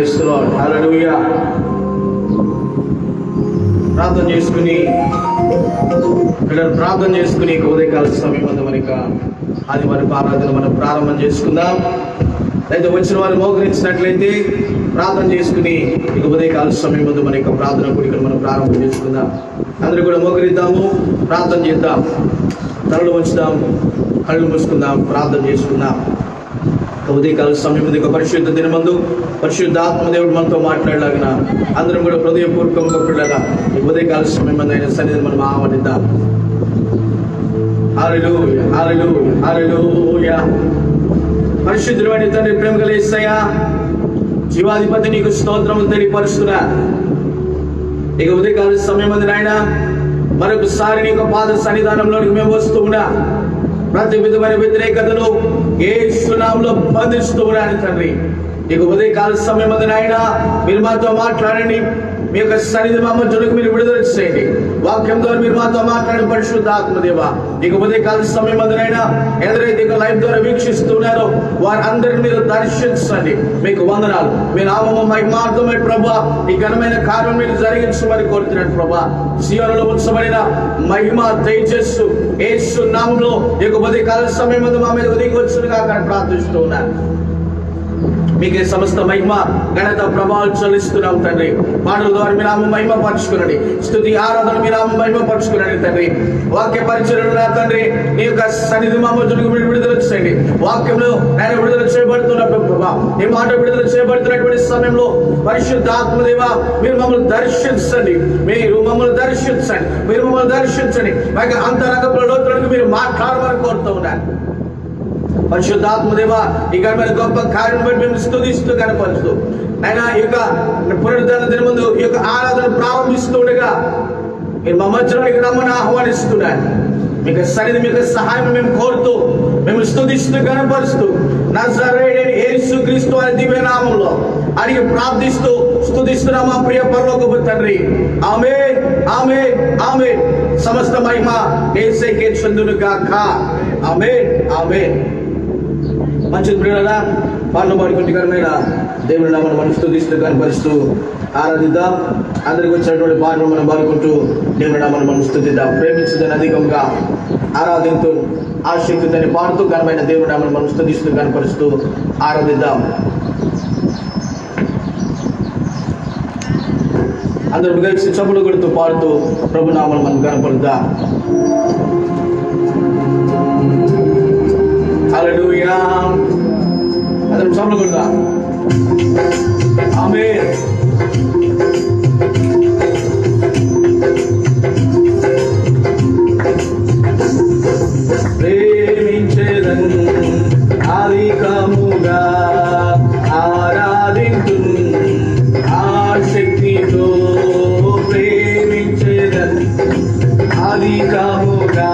Praise the lord. హల్లెలూయా. ప్రార్థన చేసుకుని ప్రార్థన చేసుకుని ఉదయకాల సమయం మనక ఆదివారం ఆరాధన మనం ప్రారంభం చేసుకుందాం. అయితే వచ్చిన వారు మోకరించినట్లయితే ప్రార్థన చేసుకుని ఇక ఉదయకాల సమయం ముందు మన యొక్క ప్రార్థన కూడికను మనం ప్రారంభం చేసుకుందాం. అందరూ కూడా మోకరిద్దాము, ప్రార్థన చేద్దాం, తలలు వంచుదాం, కళ్ళు మూసుకుందాం, ప్రార్థన చేసుకుందాం. ఉదయకాల సమయం ముందు పరిశుద్ధ దినమందు పరిశుద్ధ ఆత్మదేవుడు మనతో మాట్లాడలాగిన అందరం కూడా హృదయపూర్వకంగా పిల్లగా ఈ ఉదయకాల సమయం ముందు అయిన సన్నిధిని మనం ఆహ్వానిద్దాం. హల్లెలూయా, హల్లెలూయా, హల్లెలూయా. పరిశుద్ధుడైన తండ్రి, ప్రేమ గల యేసయ్యా, జీవాధిపతి నీకు స్తోత్రములు తెలియపరుస్తున్నా. ఇక ఉదయకాల సమయం ముందు నాయన మరొకసారి నీకు పాద సన్నిధానంలోనికి మేము వస్తూ ఉన్నా. ప్రతి విధమైన వ్యతిరేకతను యేసు నామములో బంధిస్తూ ఉన్నాను తండ్రి. ఇక ఉదయకాల సమయం ముందు నాయన మీరు మాతో మాట్లాడండి. మీ యొక్క సన్నిధి మా మధ్యలోకి మీరు విడుదల చేయండి. వాక్యం ద్వారా మీరు మాతో మాట్లాడి పరిశుద్ధ ఆత్మదేవ ఇక ఉదయకాల సమయం ముందునైనా ఎవరైతే ఇక లైవ్ ద్వారా వీక్షిస్తున్నారో వారందరిని మీరు దర్శించండి. మీకు వందనాలు. మీ నామము మహిమార్థమై ప్రభా ఈ ఘనమైన కార్యం మీరు జరిగించమని కోరుతున్నాను ప్రభా. సీయోనులో ఉంచబడిన మహిమ దయచేస్తూ యేసు నామములో ఇక ఉదయకాల సమయం ముందు మా మీద ఉదయం వచ్చునుగా ప్రార్థిస్తూ ఉన్నాను. మీకే సమస్త మహిమ ఘనత ప్రభావాలు చెల్లిస్తున్నాం తండ్రి. పాటల ద్వారా మీ నామం మహిమ పరుచుకునండి. స్తుతి ఆరాధన మీ నామం మహిమ పరుచుకునండి తండ్రి. వాక్య పరిచయం తండ్రి నీ యొక్క సన్నిధి మా మధ్యకు మీరు విడుదల చేయండి. వాక్యంలో ఆయన విడుదల చేయబడుతున్నప్పుడు ప్రభా ఈ మాట విడుదల చేయబడుతున్నటువంటి సమయంలో పరిశుద్ధ ఆత్మదేవ మీరు మమ్మల్ని దర్శించండి. మీరు మమ్మల్ని దర్శించండి. మీరు మమ్మల్ని దర్శించండి. మా యొక్క అంతరంగ లోతులకు మీరు మాట్లాడమని కోరుతూ ఉన్నారు. పరిశుద్ధాత్మదేవ ఈ ఘనమైన గొప్ప కార్యం బట్టి మేము స్తుతిస్తూ కనపరుస్తూ ఆయన ఈ యొక్క పునరుద్ధరణ దిన ముందు ఈ యొక్క ఆరాధన ప్రారంభిస్తూ ఉండగా మీరు మా మధ్యలోకి రమ్మని ఆహ్వానిస్తున్నారు. మీకు సన్నిధి మీకు సహాయం మేము కోరుతూ మేము స్తుతిస్తూ కనపరుస్తూ నజరేయుడైన యేసుక్రీస్తు వారి దివ్య నామములో అడిగి ప్రార్థిస్తూ స్తుతిస్తున్నాం మా ప్రియ పరలోకపు తండ్రి. ఆమేన్, ఆమేన్, ఆమేన్. సమస్త మహిమ యేసుకే చెందును గాక. ఆమేన్, ఆమేన్. మంచిది ప్రియులారా, పాటలు పాడుకుంటూ కరమైన దేవుని నామమును మనం స్తుతిస్తూ కనపరుస్తూ ఆరాధిద్దాం. అందరికి వచ్చినటువంటి పాటలు మనం పాడుకుంటూ దేవుని నామమును మనం స్తుతిద్దాం. ప్రేమించదని అధికంగా ఆరాధించు ఆశక్తిని పాడుతూ ఘనమైన దేవుని నామమును మనం స్తుతిస్తూ కనపరుస్తూ ఆరాధిద్దాం. అందరూ కలిసి చప్పులు కొడుతూ పాడుతూ ప్రభు నామమును మనం కనపరుద్దాం. హల్లెలూయా. అందరూ చప్పులు కొడుదాం. ఆమేన్. ప్రేమించెదన్ అధికముగా ఆరాధింతున్ ఆశక్తితో ప్రేమించెదన్ అధికముగా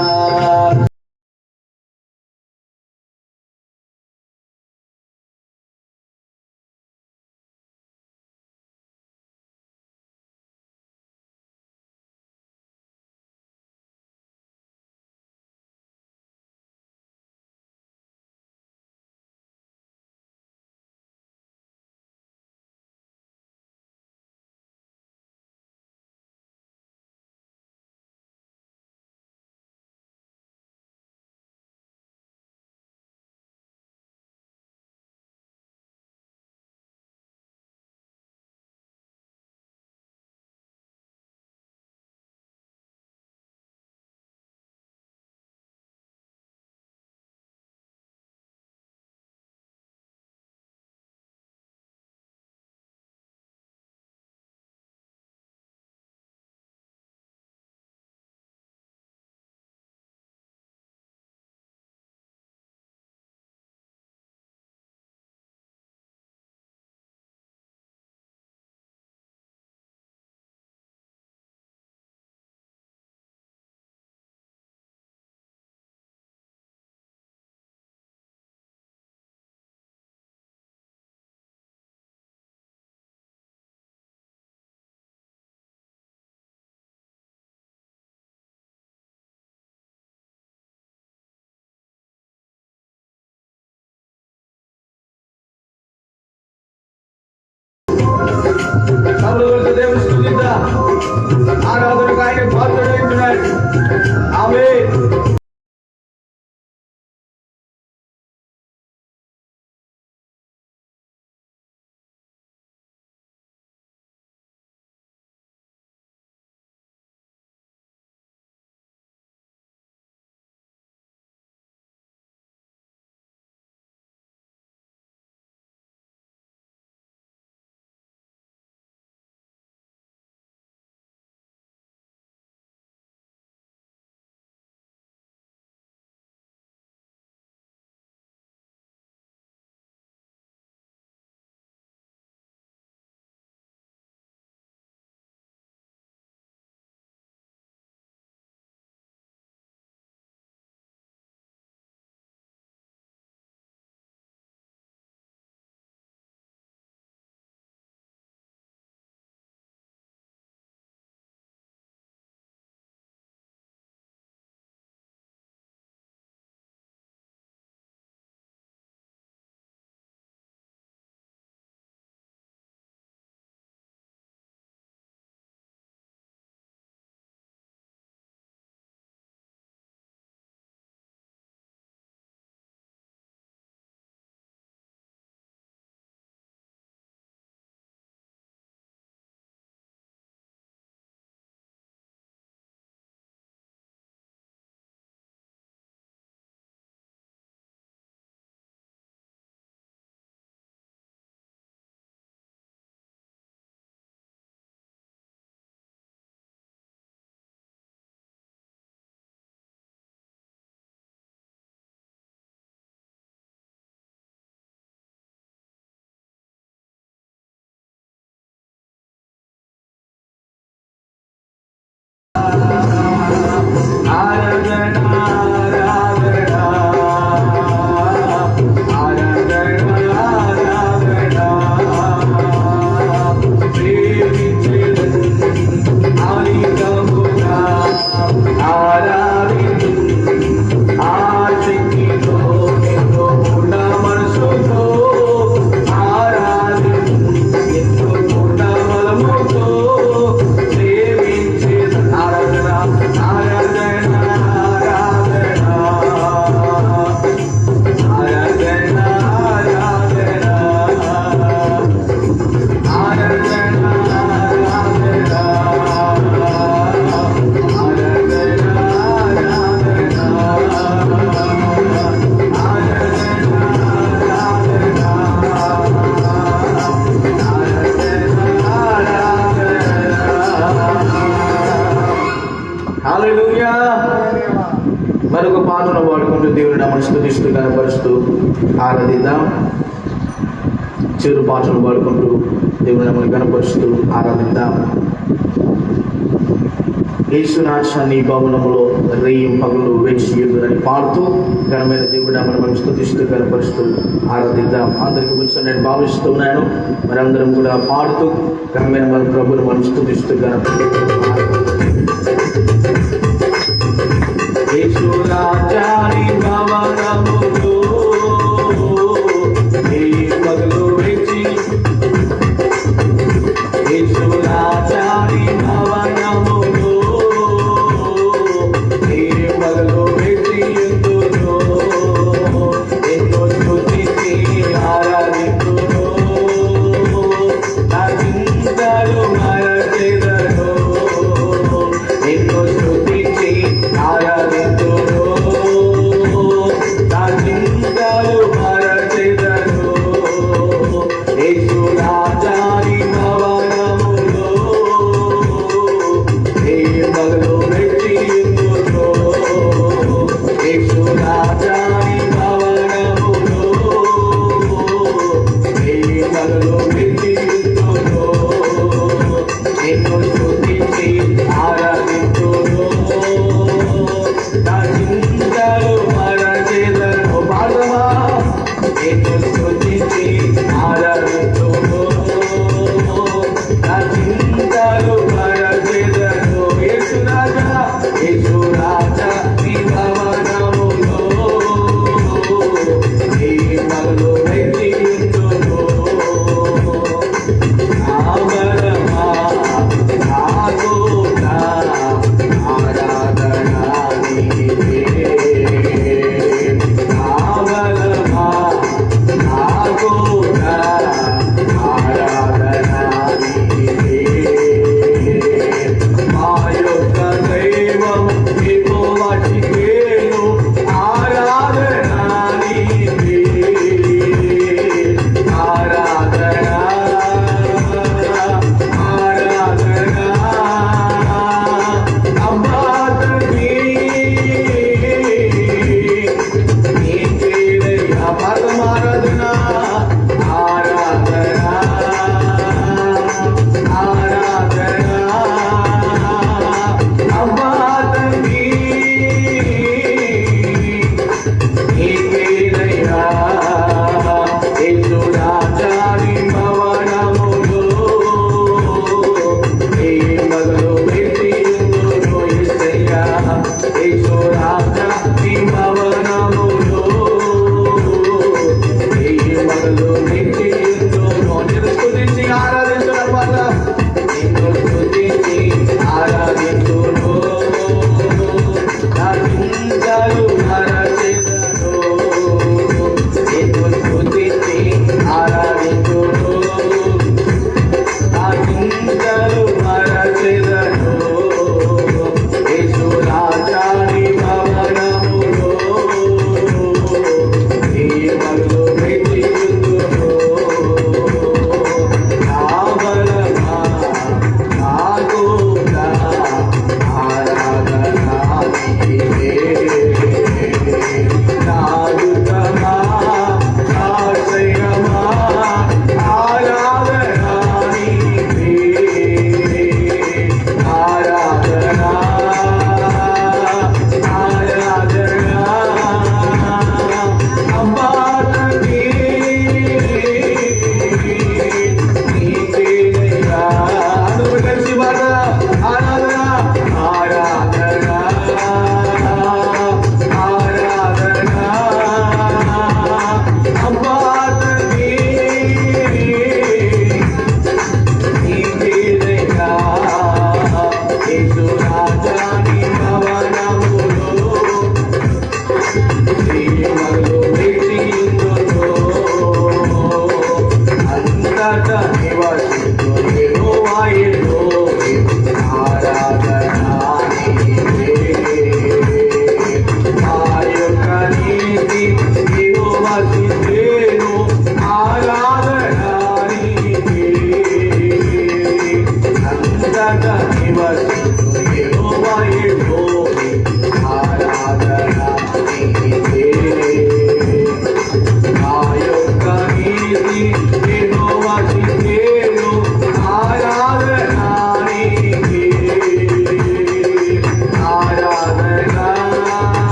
కనపరుస్తూ ఆరాధిద్దాం. చిరు పాటలు పాడుకుంటూ దేవుని నామమును కనపరుస్తూ ఆరాధిద్దాం. యేసునాథాన్ని భవనములో రేయం పగులు వేచి ఎదురని పాడుతూ ఘనమైన దేవుడి నామమును మనం స్తుతిస్తూ కనపరుస్తూ ఆరాధిద్దాం. అందరికీ కొంచెం నేను భావిస్తున్నాను. మరి అందరం కూడా పాడుతూ ఘనమైన మన ప్రభువును మనం స్తుతిస్తూ కనపరుస్తూ యేసునాథాని భవనములో రేయం పగులు వేచి యేసునాథాని భవనములో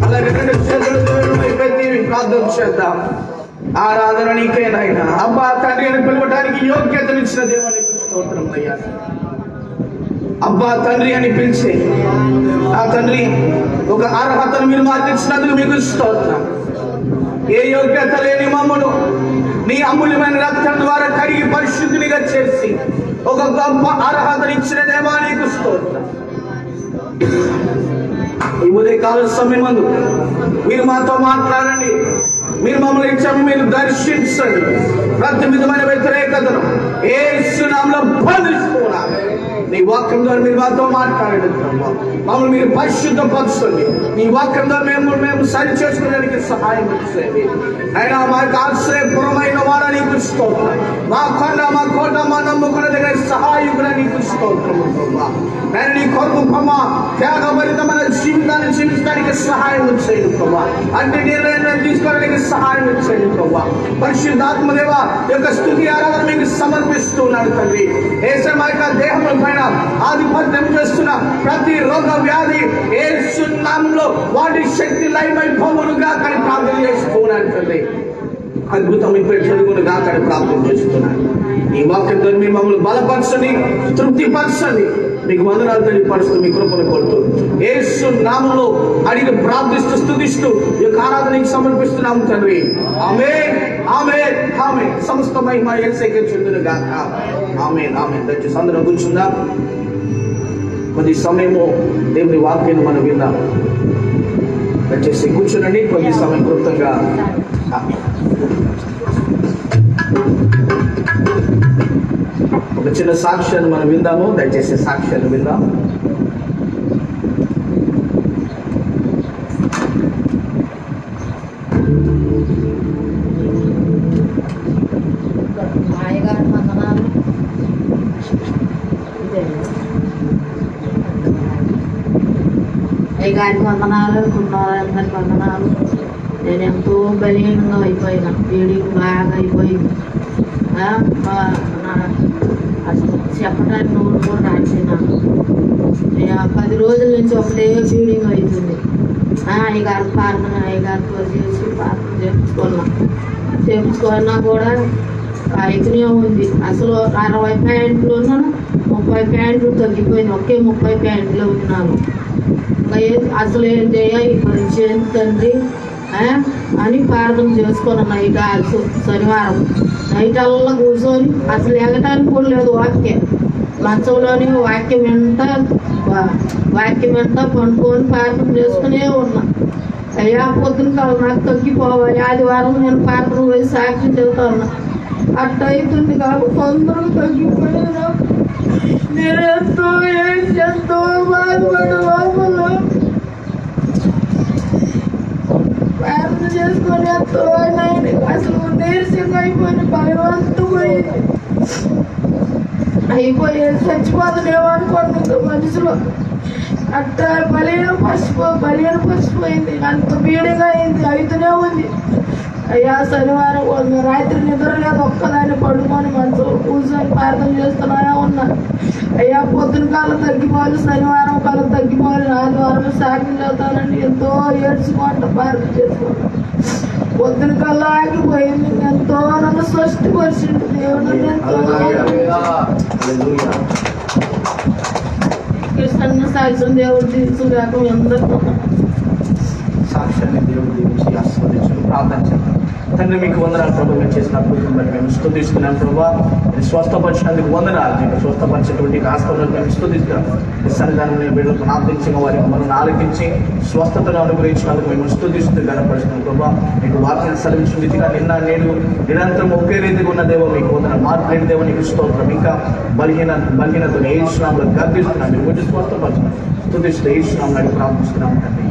అలాగే రెండు చేతులు దేవుని వైపు ఎత్తి ప్రార్థన చేద్దాం. ఆరాధన నీకేనైనా అబ్బా తండ్రి అని పిలవడానికి యోగ్యతనిచ్చిన దేవునికి స్తోత్రం అయ్యా. అబ్బా తండ్రి అని పిలిచే ఆ తండ్రి ఒక అర్హతను మీరు మాకు ఇచ్చినందుకు మీకు స్తోత్రం. ఏ యోగ్యత లేని మమ్మను నీ అమూల్యమైన రక్తం ద్వారా కడిగి పరిశుద్ధినిగా చేసి ఒక గొప్ప అర్హతను ఇచ్చిన దేవా నీకు స్తోత్రం. ఈ ఉదయకాల సమయమందు మీరు మాతో మాట్లాడండి. మీరు మమ్మల్ని ఇచ్చాము, మీరు దర్శించండి. ప్రతి విధమైన వ్యతిరేకతను యేసు నామములో బంధిస్తున్నాను. నీ వాక్యం ద్వారా మీరు మాతో మాట్లాడండి. మమ్మల్ని మీరు పరిశుద్ధపరచండి. నీ వాక్యం ద్వారా మేము సరి చేసుకోవడానికి సహాయం చేయండి. అయినా మాకు ఆశ్రయపురమైన వాడా నీకు స్తోత్రం. మా కొండ మా కోట మా నమ్ముకున్న దగ్గర సహాయకుడా నీకు స్తోత్రం. నేను నీ కొరకు ప్రభా త్యాగభరితమైన జీవితాన్ని జీవించడానికి సహాయం చేయండి ప్రభా. అంటే నిర్ణయం తీసుకోవడానికి సహాయం చేయండి ప్రభా. పరిశుద్ధాత్మదేవ యొక్క స్తుతి ఆరాధన మీకు సమర్పిస్తున్నాను తండ్రి. యేసు మా యొక్క దేహముల పైన ఆధిపత్యం చేస్తున్న ప్రతి రోగ వ్యాధి యేసు నామములో వాటి శక్తి లయమైపోవునుగా కానీ ప్రార్థన చేస్తున్నాను తండ్రి. అద్భుతమైన జరుగునుగా కానీ ప్రార్థన చేస్తున్నాను. ఈ వాక్యం ద్వారా మీరు మమ్మల్ని బలపరచండి, తృప్తిపరచండి. మీకు వందనాలు తెలియపరుస్తూ మీ కృపను కోరుతూ యేసు నామములో అడిగి ప్రార్థిస్తూ స్తుతిస్తూ ఈ యొక్క ఆరాధనకి సమర్పిస్తున్నాము తండ్రి. ఆమేన్ ఆమేన్ ఆమేన్. సమస్త మహిమ యేసుకే చెందునుగాక. ఆమేన్ ఆమేన్. దయచేసి అందరం కూర్చుందాం. కొద్ది సమయము దేవుని వాక్యాన్ని మనం విందాం. దయచేసి కూర్చునండి. కొద్ది సమయం క్లుప్తంగా ఒక చిన్న సాక్ష్యాన్ని మనం విందాము. దయచేసి సాక్ష్యాన్ని విందాం. గారికి వందనాలు, కుటుంబాలందరికి వందనాలు. నేను ఎంతో బలీనంగా అయిపోయినా, వేడికి బాగా అయిపోయింది. అసలు చెప్పడానికి నోరు కూడా రాసిన 10 రోజుల నుంచి ఒకటే ఫీడింగ్ అవుతుంది. అయ్యగారు ప్రార్థన అయ్యగారితో చేసి ప్రార్థన చేయించుకున్నా కూడా అయితేనే ఉంది. అసలు 60 ప్యాంట్లు ఉన్నాను, 30 ప్యాంట్లు తగ్గిపోయింది. ఒకే 30 ప్యాంట్లు ఉన్నాను. అసలు ఏం చేయాలి పరిచయం తండ్రి అని ప్రార్థన చేసుకున్నాను. నైట్ శనివారం నైట్ అల్లా కూర్చొని అసలు ఎగటానికి కూడా లేదు. మంచంలోని వాక్యం వెంట పండుకొని ప్రార్థన చేసుకునే ఉన్నా. అయ్యా పొద్దున కాదు నాకు తగ్గిపోవాలి. ఆదివారం నేను ప్రార్థన పోయి సాక్ష్యం చెబుతా ఉన్నా. అట్ట అవుతుంది కాబట్టి తొందరగా తగ్గిపోయినా నేను ఎంతో బాధపడ్డా. లోపల ప్రార్థన చేసుకొని ఎంతో అసలు నీరసంగా అయిపోయి చచ్చిపోతుందేమో అనుకోండి మనుషులు. అట్ట బలియన పసిపోయింది. అంత బీడిగా అయింది, అయితేనే ఉంది. అయ్యా శనివారం రాత్రి నిద్ర లేదు, ఒక్కదాన్ని పడుకొని మనసు కూర్చొని ప్రార్థన చేస్తున్నానే ఉన్నా. అయ్యా పొద్దున కాలం తగ్గిపోవాలి, శనివారం కాలం తగ్గిపోవాలి, ఆదివారం సాగిన చదువుతానని ఎంతో ఏడ్చుకుంటా ప్రార్థన చేసుకున్నాను. పొద్దున కల్లా ఆగిపోయింది. ఎంతో నన్ను స్పష్టపరిచింది దేవుడు. కృష్ణ సాక్ష్యం దేవుడు తీసుకురాక అందరూ సాక్ష్యాన్ని దేవుడు దీవించి ఆస్వాదించుకుని ప్రార్థన చేద్దాం. తండ్రి మీకు వందనాలు ప్రభు, మీరు చేసిన అద్భుతం బట్టి మేము స్తుతిస్తున్నాం ప్రభా. మీరు స్వస్థపరిచినందుకు వందనాలు. మీకు స్వస్థపరిచేటువంటి హాస్పిటల్ మేము స్తుతిస్తాం. ఈ సన్నిధానం బిడ్డలు ప్రార్థించిన వారికి మనం ఆలకించి స్వస్థతను అనుగ్రహించినందుకు మేము స్తుతిస్తూ గణపరుస్తున్నాం ప్రభా. మీకు వాక్యాన్ని సెలవించిన రీతిగా నిన్న నేడు నిరంతరం ఒకే రీతిగా ఉన్న దేవ మీకు వందనాలు. మార్పు దేవ నీకు స్తోత్రం. ఇంకా బలహీనతను ఏడ్చినాములు గర్భిస్తున్నాం. మీరు కొంచెం స్వస్థపరచండి. స్తుతిస్తూ ఏడ్చినాము అడిగి ప్రార్థిస్తున్నాం తండ్రి.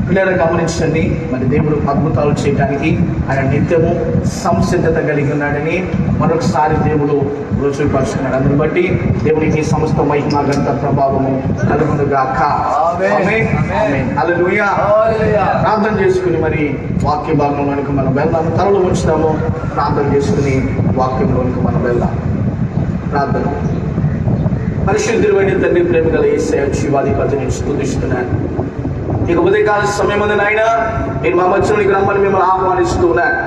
పిల్లలు గమనించండి, మరి దేవుడు అద్భుతాలు చేయడానికి ఆయన నిత్యము సంసిద్ధత కలిగి ఉన్నాడని మరొకసారి దేవుడు రుజువుపరుచుకున్నాడు. అందుని బట్టి దేవునికి సమస్త మహిమ ఘనత ప్రభావము కలుగునుగాక. హల్లెలూయా. ప్రార్థన చేసుకుని మరి వాక్య భాగంలోనికి మనం వెళ్దాం. తలలు ఉంచుతాము, ప్రార్థన చేసుకుని వాక్యంలోనికి మనం వెళ్దాం. ప్రార్థన. పరిశుద్ధుడైన తండ్రి, ప్రేమ గల యేసయ్య జీవాధిపతిని స్తుతిస్తున్నాను. ఇక ఉదయకాల సమయం ఉంది నాయన, నేను మా మధ్యలోనికి రమ్మని మిమ్మల్ని ఆహ్వానిస్తూ ఉన్నాను.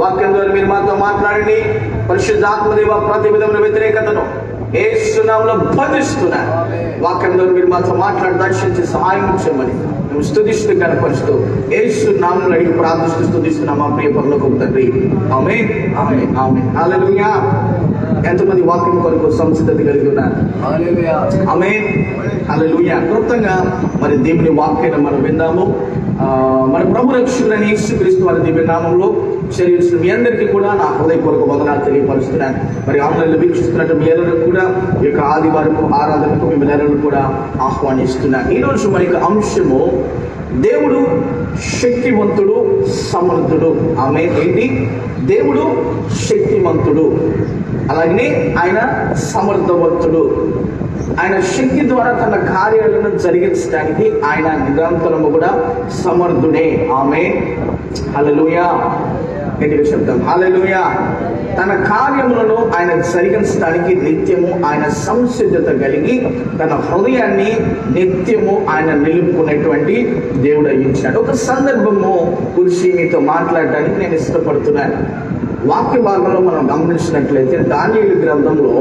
వాక్యం ద్వారా మీరు మాతో మాట్లాడండి. పరిశుద్ధాత్మదేవ ప్రతి విధమైన వ్యతిరేకతను యేసు నామములో బంధిస్తున్నాను. వాక్యం ద్వారా మీరు మాతో మాట్లాడి దర్శించి సహాయం చేయమని మేము స్తుతిస్తూ కనపరుస్తూ యేసు నామములో అడిగి ప్రార్థిస్తూ స్తుతిస్తున్నాం మా ప్రియ పరలోకపు తండ్రి. ఆమేన్, ఆమేన్, ఆమేన్. హల్లెలూయా. ఎంతమంది వాక్యం కొరకు సంసిద్ధత కలిగి ఉన్నారు? ఆమేన్, హల్లెలూయా. క్లుప్తంగా మరి దేవుని వాక్యాన్ని మనం విందాము. మన ప్రభు రక్షకుడైన యేసుక్రీస్తు వారి దివ్య నామంలో శరీరం మీ అందరికీ కూడా నా హృదయపూర్వక వందనాలు తెలియపరుస్తున్నాను. మరి ఆన్లైన్లో వీక్షిస్తున్నట్టు మీ అందరూ కూడా ఈ యొక్క ఆదివారం ఆరాధనకు మిమ్మల్ని అందరూ కూడా ఆహ్వానిస్తున్నాను. ఈరోజు మన యొక్క అంశము దేవుడు శక్తివంతుడు, సమర్థుడు. ఆమె ఏంటి? దేవుడు శక్తివంతుడు, అలాగే ఆయన సమర్థవంతుడు. ఆయన శక్తి ద్వారా తన కార్యాలను జరిగించడానికి ఆయన నిరంతరము కూడా సమర్థుడే. ఆమె హల్లెలూయా. గట్టిగా శబ్దం హల్లెలూయా. తన కార్యములను ఆయన జరిగించడానికి నిత్యము ఆయన సంసిద్ధత కలిగి తన హృదయాన్ని నిత్యము ఆయన నిలుపుకునేటువంటి దేవుడు అయ్యించాడు. ఒక సందర్భము గురించి మీతో మాట్లాడడానికి నేను ఇష్టపడుతున్నాను. వాక్య భాగంలో మనం గమనించినట్లయితే దానియేలు గ్రంథంలో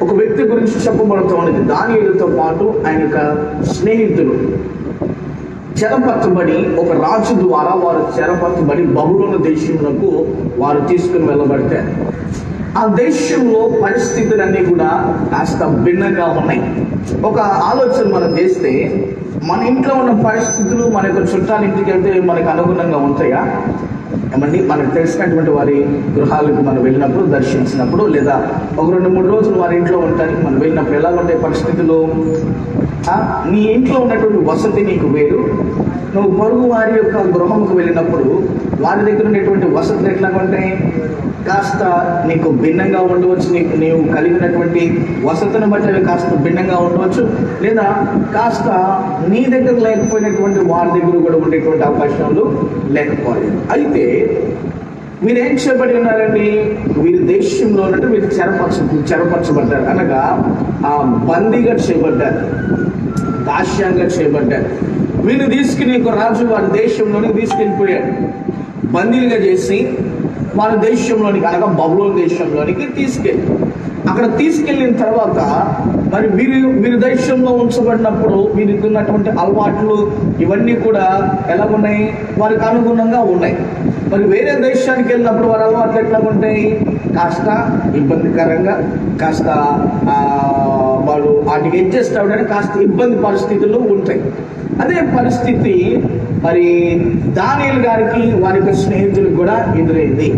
ఒక వ్యక్తి గురించి చెప్పబడుతూ ఉన్నది. దానియేలుతో పాటు ఆయన యొక్క స్నేహితులు చెరపట్టబడి ఒక రాజు ద్వారా వారు చెరపట్టబడి బబులోను దేశములకు వారు తీసుకుని వెళ్ళబడితే ఆ దేశంలో పరిస్థితులన్నీ కూడా కాస్త భిన్నంగా ఉన్నాయి. ఒక ఆలోచన మనం చేస్తే మన ఇంట్లో ఉన్న పరిస్థితులు మన యొక్క చుట్టాల ఇంటికి వెళ్తే మనకు అనుగుణంగా ఉంటాయా? ఏమండి, మనకు తెలిసినటువంటి వారి గృహాలకు మనం వెళ్ళినప్పుడు, దర్శించినప్పుడు, లేదా ఒక 2-3 రోజులు వారి ఇంట్లో ఉండటానికి మనం వెళ్ళినప్పుడు ఎలా ఉంటాయి పరిస్థితులు? నీ ఇంట్లో ఉన్నటువంటి వసతి నీకు వేరు. నువ్వు పొరుగు వారి యొక్క గృహంకు వెళ్ళినప్పుడు వారి దగ్గర ఉన్నటువంటి వసతులు ఎట్లా ఉంటాయి? కాస్త నీకు భిన్నంగా ఉండవచ్చు. నీవు కలిగినటువంటి వసతులను బట్టి అవి కాస్త భిన్నంగా ఉండవచ్చు, లేదా కాస్త నీ దగ్గర లేకపోయినటువంటి వారి దగ్గర కూడా ఉండేటువంటి అవకాశాలు లేకపోలేదు. అయితే మీరేం చేయబడి ఉన్నారండి? వీరి దేశంలో ఉన్నట్టు మీరు చెరపరచబడ్డారు, అనగా బందీగా చేయబడ్డారు, దాస్యంగా చేయబడ్డారు. వీళ్ళు తీసుకుని ఒక రాజు వారి దేశంలోని తీసుకెళ్ళిపోయాడు. బందీలుగా చేసి వారి దేశంలోనికి, అనగా బబులోను దేశంలోనికి తీసుకెళ్ళి అక్కడ తీసుకెళ్ళిన తర్వాత మరి వీరి దేశంలో ఉంచబడినప్పుడు వీరికి ఉన్నటువంటి అలవాట్లు ఇవన్నీ కూడా ఎలా ఉన్నాయి? వారికి అనుగుణంగా ఉన్నాయి. మరి వేరే దేశానికి వెళ్ళినప్పుడు వారి అలవాట్లు ఎట్లా ఉంటాయి? కాస్త ఇబ్బందికరంగా, కాస్త వాళ్ళు వాటికి అడ్జస్ట్ అవ్వడానికి కాస్త ఇబ్బంది పరిస్థితులు ఉంటాయి. అదే పరిస్థితి మరి దానియేలు గారికి వారి యొక్క స్నేహితులకు కూడా ఎదురైంది.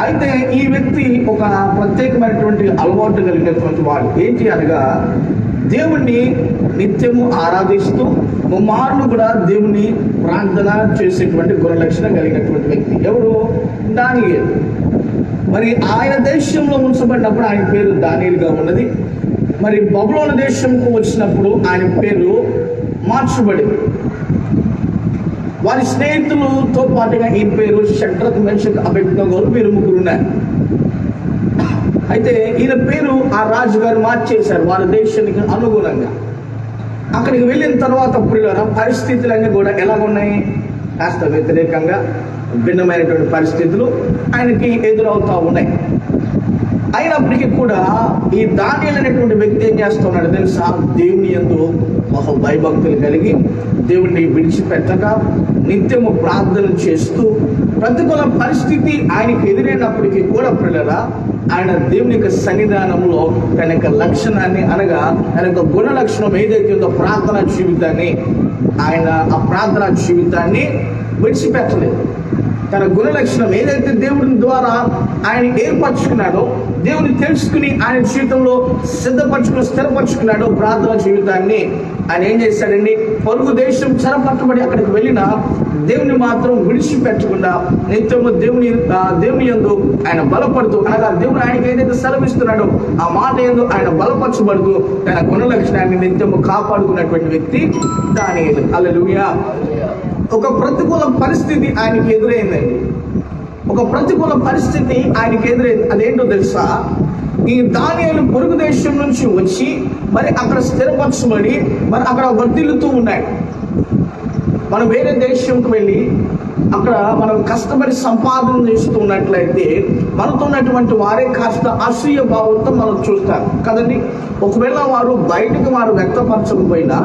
అయితే ఈ వ్యక్తి ఒక ప్రత్యేకమైనటువంటి అలవాటు కలిగినటువంటి వాడు. ఏంటి అనగా దేవుణ్ణి నిత్యము ఆరాధిస్తూ ముమ్మార్లు కూడా దేవుని ప్రార్థన చేసేటువంటి గుణలక్షణం కలిగినటువంటి వ్యక్తి. ఎవరు? దానియేలు. మరి ఆయన దేశంలో ఉంచబడినప్పుడు ఆయన పేరు దానియేలుగా ఉన్నది. మరి బబులోను దేశంకు వచ్చినప్పుడు ఆయన పేరు మార్చబడింది. వారి స్నేహితులతో పాటుగా ఈ పేరు షడ్రక్, మెషక్, అబేద్నెగో వీరు ముగ్గురు ఉన్నారు. అయితే ఈయన పేరు ఆ రాజుగారు మార్చేశారు వారి దేశానికి అనుగుణంగా. అక్కడికి వెళ్ళిన తర్వాత పరిస్థితులన్నీ కూడా ఎలాగున్నాయి? కాస్త వ్యతిరేకంగా భిన్నమైనటువంటి పరిస్థితులు ఆయనకి ఎదురవుతూ ఉన్నాయి. అయినప్పటికీ కూడా ఈ దానియేలు అనేటువంటి వ్యక్తి ఏం చేస్తున్నాడు తెలుసా? దేవుని యందు బహు భయభక్తులు కలిగి దేవుణ్ణి విడిచిపెట్టక నిత్యము ప్రార్థన చేస్తూ ప్రతికూల పరిస్థితి ఆయనకి ఎదురైనప్పటికీ కూడా పిల్లరా ఆయన దేవుని యొక్క సన్నిధానంలో తన యొక్క లక్షణాన్ని, అనగా తన యొక్క గుణ లక్షణం ఏదైతే ఉందో ప్రార్థనా జీవితాన్ని, ఆయన ఆ ప్రార్థనా జీవితాన్ని విడిచిపెట్టలేదు. తన గుణ లక్షణం ఏదైతే దేవుని ద్వారా ఆయన ఏర్పరచుకున్నాడో, దేవుని తెలుసుకుని ఆయన జీవితంలో సిద్ధపరచుకుని స్థిరపరచుకున్నాడో ప్రార్థన జీవితాన్ని, ఆయన ఏం చేశాడండి? పొరుగు దేశం చెరపట్టబడి అక్కడికి వెళ్ళిన దేవుని మాత్రం విడిచిపెట్టకుండా నిత్యము దేవుని యందు ఆయన బలపడుతూ, అనగా దేవుడు ఆయనకి ఏదైతే సెలవిస్తున్నాడో ఆ మాట యందు ఆయన బలపరచబడుతూ తన గుణ లక్షణాన్ని నిత్యము కాపాడుకున్నటువంటి వ్యక్తి దానియేలు. హల్లెలూయా. ఒక ప్రతికూల పరిస్థితి ఆయనకి ఎదురైందండి. ఒక ప్రతికూల పరిస్థితి ఆయనకి ఎదురైంది. అదేంటో తెలుసా? ఈ దానియేలు పొరుగు దేశం నుంచి వచ్చి మరి అక్కడ స్థిరపరచబడి మరి అక్కడ వర్ధిల్లుతూ ఉన్నాడు. మనం వేరే దేశంకి వెళ్ళి అక్కడ మనం కష్టపడి సంపాదన చేస్తూ ఉన్నట్లయితే మనతో ఉన్నటువంటి వారే కాస్త అసూయ భావంతో మనం చూస్తారు కదండి. ఒకవేళ వారు బయటకు వారు వ్యక్తపరచకపోయినా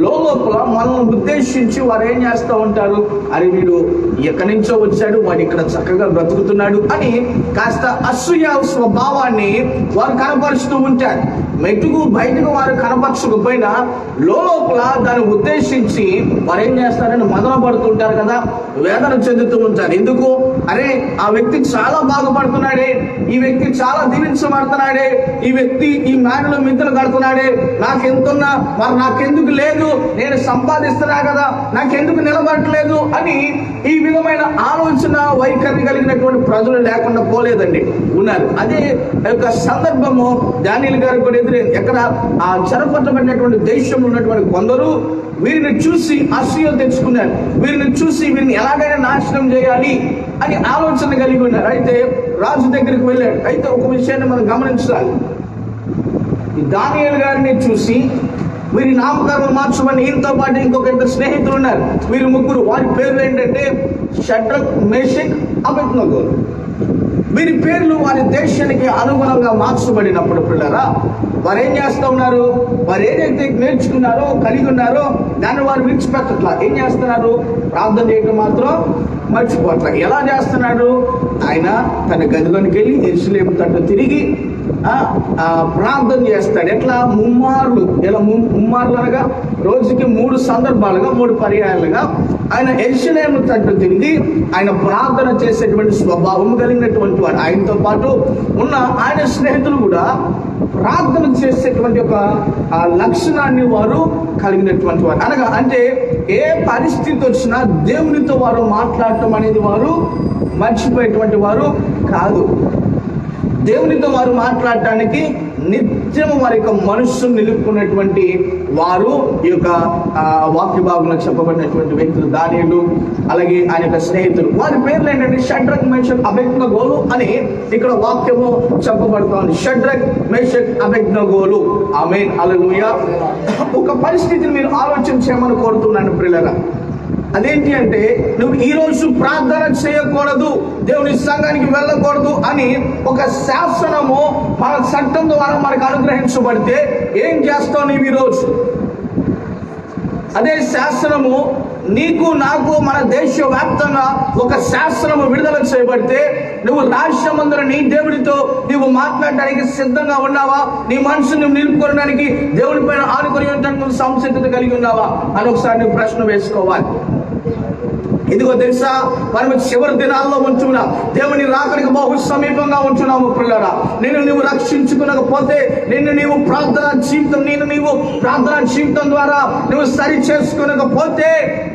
లోపల మనల్ని ఉద్దేశించి వారు ఏం చేస్తూ ఉంటారు, అరే వీడు ఎక్కడి నుంచో వచ్చాడు, వాడు ఇక్కడ చక్కగా బ్రతుకుతున్నాడు అని కాస్త అసూయ స్వభావాన్ని వారు కనపరుస్తూ ఉంటారు. మెట్టుకు బయటకు వారు కనపరచకపోయినా లోపల దాన్ని ఉద్దేశించి వారు ఏం చేస్తారని మదన పడుతుంటారు కదా, వేదన చెందుతూ ఉంటారు. ఎందుకు? అరే ఆ వ్యక్తి చాలా బాగుపడుతున్నాడే, ఈ వ్యక్తి చాలా దీవించబడుతున్నాడే, ఈ వ్యక్తి ఈ మేడలో మిద్దలు కడుతున్నాడే, నాకెంతున్నా మరి నాకెందుకు లేదు, నేను సంపాదిస్తున్నా కదా నాకెందుకు నిలబడట్లేదు అని ఈ విధమైన ఆలోచన వైఖరి కలిగినటువంటి ప్రజలు లేకుండా పోలేదండి, ఉన్నారు. అదే యొక్క సందర్భము దానియేలు గారికి కూడా ఎదురైంది. ఎక్కడ ఆ చెరపట్టబడినటువంటి దేశంలో ఉన్నటువంటి కొందరు వీరిని చూసి అసూయ తెచ్చుకున్నారు, వీరిని చూసి వీరిని ఎలాగైనా నాశనం చేయాలి అని ఆలోచన కలిగి ఉన్నారు. అయితే రాజు దగ్గరికి వెళ్ళాడు. అయితే ఒక విషయాన్ని మనం గమనించాలి, ఈ దానియేలు గారిని చూసి వీరి నామకరణం మార్చమని ఈయనతో పాటు ఇంకొక ఇద్దరు స్నేహితులు ఉన్నారు. వీరు ముగ్గురు, వారి పేర్లు ఏంటంటే షడ్రక్, మేషక్, అబేద్నెగో. వీరి పేర్లు వారి దేశానికి అనుగుణంగా మార్చబడినప్పుడు పిల్లరా వారు ఏం చేస్తూ ఉన్నారు, వారు ఏదైతే నేర్చుకున్నారో కలిగి ఉన్నారో దాన్ని వారు విడిచిపెట్టట్లా. ఏం చేస్తున్నారు? ప్రార్థన చేయటం మాత్రం మర్చిపోట్ల. ఎలా చేస్తున్నాడు? ఆయన తన గదిలోనికి వెళ్ళి యెరూషలేము తట్టు తిరిగి ప్రార్థన చేస్తాడు. ఎట్లా? ముమ్మార్లు. ఇలా ముమ్మార్లు అనగా రోజుకి 3 సందర్భాలుగా 3 పర్యాయాలుగా ఆయన యెరూషలేము తట్టు తిరిగి ఆయన ప్రార్థన చేసేటువంటి స్వభావం కలిగినటువంటి వాడు. ఆయనతో పాటు ఉన్న ఆయన స్నేహితులు కూడా ప్రార్థన చేసేటువంటి ఒక లక్షణాన్ని వారు కలిగినటువంటి వారు. అనగా అంటే ఏ పరిస్థితి వచ్చినా దేవునితో వారు మాట్లాడటం అనేది వారు మర్చిపోయేటువంటి వారు కాదు. దేవునితో వారు మాట్లాడటానికి నిత్యం వారి యొక్క మనస్సును నిలుపుకున్నటువంటి వారు ఈ యొక్క వాక్య భాగంలో చెప్పబడినటువంటి వ్యక్తులు దానియేలు, అలాగే ఆయన యొక్క స్నేహితులు. వారి పేర్లు ఏంటంటే షడ్రక్, మేషక్, అబేద్నెగోలు అని ఇక్కడ వాక్యము చెప్పబడుతోంది. షడ్రక్, మేషక్, అబేద్నెగోలు. ఆమేన్, హల్లెలూయా. ఒక పరిస్థితిని మీరు ఆలోచన చేయమని కోరుతున్నాను ప్రియులారా. అదేంటి అంటే నువ్వు ఈ రోజు ప్రార్థన చేయకూడదు, దేవుని సంఘానికి వెళ్ళకూడదు అని ఒక శాసనము మన చట్టం ద్వారా మనకు అనుగ్రహించబడితే ఏం చేస్తావు నీవు ఈరోజు? అదే శాసనము నీకు నాకు మన దేశ వ్యాప్తంగా ఒక శాసనము విడుదల చేయబడితే నువ్వు రాష్ట్రమందరూ నీ దేవుడితో నువ్వు మాట్లాడడానికి సిద్ధంగా ఉన్నావా? నీ మనసును నువ్వు నిలుపుకోవడానికి దేవుడి పైన ఆనుకొని ఉండడానికి నువ్వు సంసిద్ధత కలిగి ఉన్నావా అని ఒకసారి నువ్వు ప్రశ్న వేసుకోవాలి. ఎందుకో తెలుసా? మనం చివరి దినాల్లో ఉంటున్నాం, దేవుని రాకడికి బహు సమీపంగా ఉంటున్నాము పిల్లరా. నిన్ను నువ్వు రక్షించుకోకపోతే, నీవు ప్రార్థన జీవితం ద్వారా నువ్వు సరి చేసుకోలేకపోతే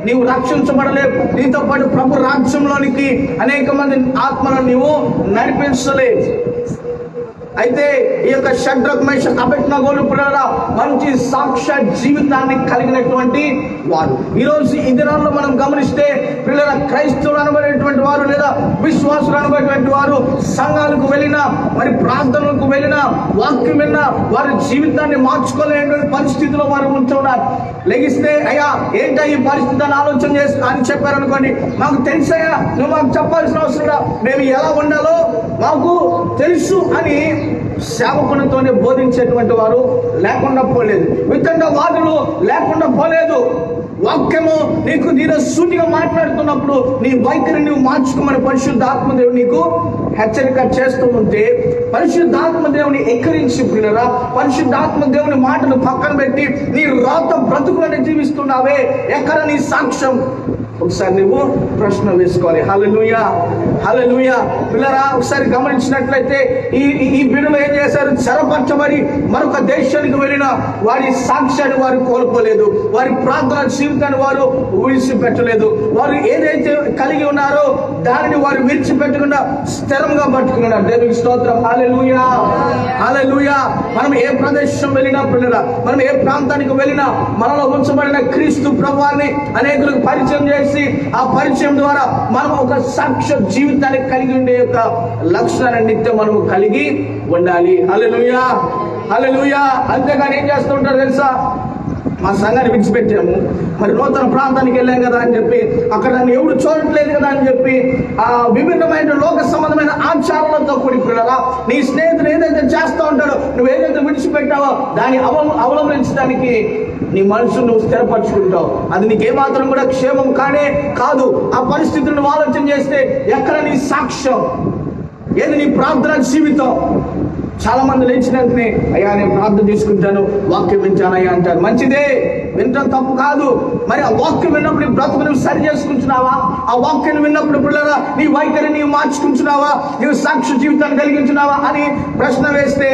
నీవు రక్షించబడలేవు. నీతో పాటు ప్రభు రాజ్యంలోనికి అనేక మంది ఆత్మలను నీవు నడిపించలేవు. అయితే ఈ యొక్క షడ్రక్, మేషక్, అబేద్నెగోలు పిల్లరా మంచి సాక్ష్య జీవితాన్ని కలిగినటువంటి వారు. ఈరోజు ఈ దినాల్లో మనం గమనిస్తే పిల్లల క్రైస్తవులు అనబడేటువంటి వారు లేదా విశ్వాసులు అనబడేటువంటి వారు సంఘాలకు వెళ్ళినా మరి ప్రార్థనలకు వెళ్ళినా వాక్యం విన్నా వారి జీవితాన్ని మార్చుకోలేనటువంటి పరిస్థితిలో వారు ఉంటున్నారు. లెగిస్తే అయ్యా ఏంటో ఈ పరిస్థితి అని ఆలోచన చేసి అని చెప్పారనుకోండి, మాకు తెలుసయ్యా, నువ్వు మాకు చెప్పాల్సిన అవసరం, మేము ఎలా ఉండాలో మాకు తెలుసు అని సేవకునితోనే బోధించేటువంటి వారు లేకుండా పోలేదు. వితండవాదులు లేకుండా పోలేదు. వాక్యము నీకు నేను సూటిగా మాట్లాడుతున్నప్పుడు నీ వైఖరి నువ్వు మార్చుకోమని పరిశుద్ధాత్మదేవుడు నీకు హెచ్చరిక చేస్తూ ఉంటే పరిశుద్ధాత్మదేవుని ఎక్కిరించి పిల్లరా పరిశుద్ధాత్మదేవుని మాటను పక్కన పెట్టి నీ రాత బ్రతుకులను జీవిస్తున్నావే, ఎక్కడ నీ సాక్ష్యం? ఒకసారి నువ్వు ప్రశ్న వేసుకోవాలి. హల్లెలూయా, హల్లెలూయా. పిల్లరా ఒకసారి గమనించినట్లయితే ఈ బిడ్డలు ఏం చేశారు? చెరపరచబడి మరొక దేశానికి వెళ్ళిన వారి సాక్ష్యాన్ని వారు కోల్పోలేదు, వారి ప్రార్థన జీవితాన్ని వారు విడిచిపెట్టలేదు. వారు ఏదైతే కలిగి ఉన్నారో దానిని వారు విడిచిపెట్టకుండా స్థిరంగా పట్టుకున్నారు. దేవునికి స్తోత్రం. హల్లెలూయా, హల్లెలూయా. మనం ఏ ప్రదేశం వెళ్ళినా పిల్లరా, మనం ఏ ప్రాంతానికి వెళ్ళినా మనలో ఉంచబడిన క్రీస్తు ప్రభువాన్ని అనేకులకు పరిచయం చేసి చేసి ఆ పరిచయం ద్వారా మనం ఒక సాక్ష్య జీవితాన్ని కలిగి ఉండే యొక్క లక్షణాన్ని నిత్యం మనము కలిగి ఉండాలి. హల్లెలూయా, హల్లెలూయా. అంతేగాని ఏం చేస్తూ ఉంటారు తెలుసా? మా సంఘాన్ని విడిచిపెట్టాము, మరి నూతన ప్రాంతానికి వెళ్ళాం కదా అని చెప్పి, అక్కడ నన్ను ఎవడు చూడట్లేదు కదా అని చెప్పి ఆ విభిన్నమైన లోక సంబంధమైన ఆచారాలతో కూడిపోయారా నీ స్నేహితుడు ఏదైతే చేస్తూ ఉంటాడో, నువ్వు ఏదైతే విడిచిపెట్టావో దాన్ని అవలంబించడానికి నీ మనసును నువ్వు స్థిరపరచుకుంటావు. అది నీకేమాత్రం కూడా క్షేమం కానే కాదు. ఆ పరిస్థితులను నువ్వు ఆలోచన చేస్తే ఎక్కడ నీ సాక్ష్యం, ఏది నీ ప్రార్థన జీవితం? చాలా మంది లేచినంతనే అయ్యా నేను ప్రార్థన చేసుకుంటాను, వాక్యం వింటానయ్యా అంటారు. మంచిదే, వినటం తప్పు కాదు. మరి ఆ వాక్యం విన్నప్పుడు నీ బ్రతుకు నువ్వు సరి చేసుకుంటున్నావా? ఆ వాక్యం విన్నప్పుడు పిల్లరా నీ వైఖరి నీవు మార్చుకుంటున్నావా? నీవు సాక్షి జీవితాన్ని కలిగించున్నావా అని ప్రశ్న వేస్తే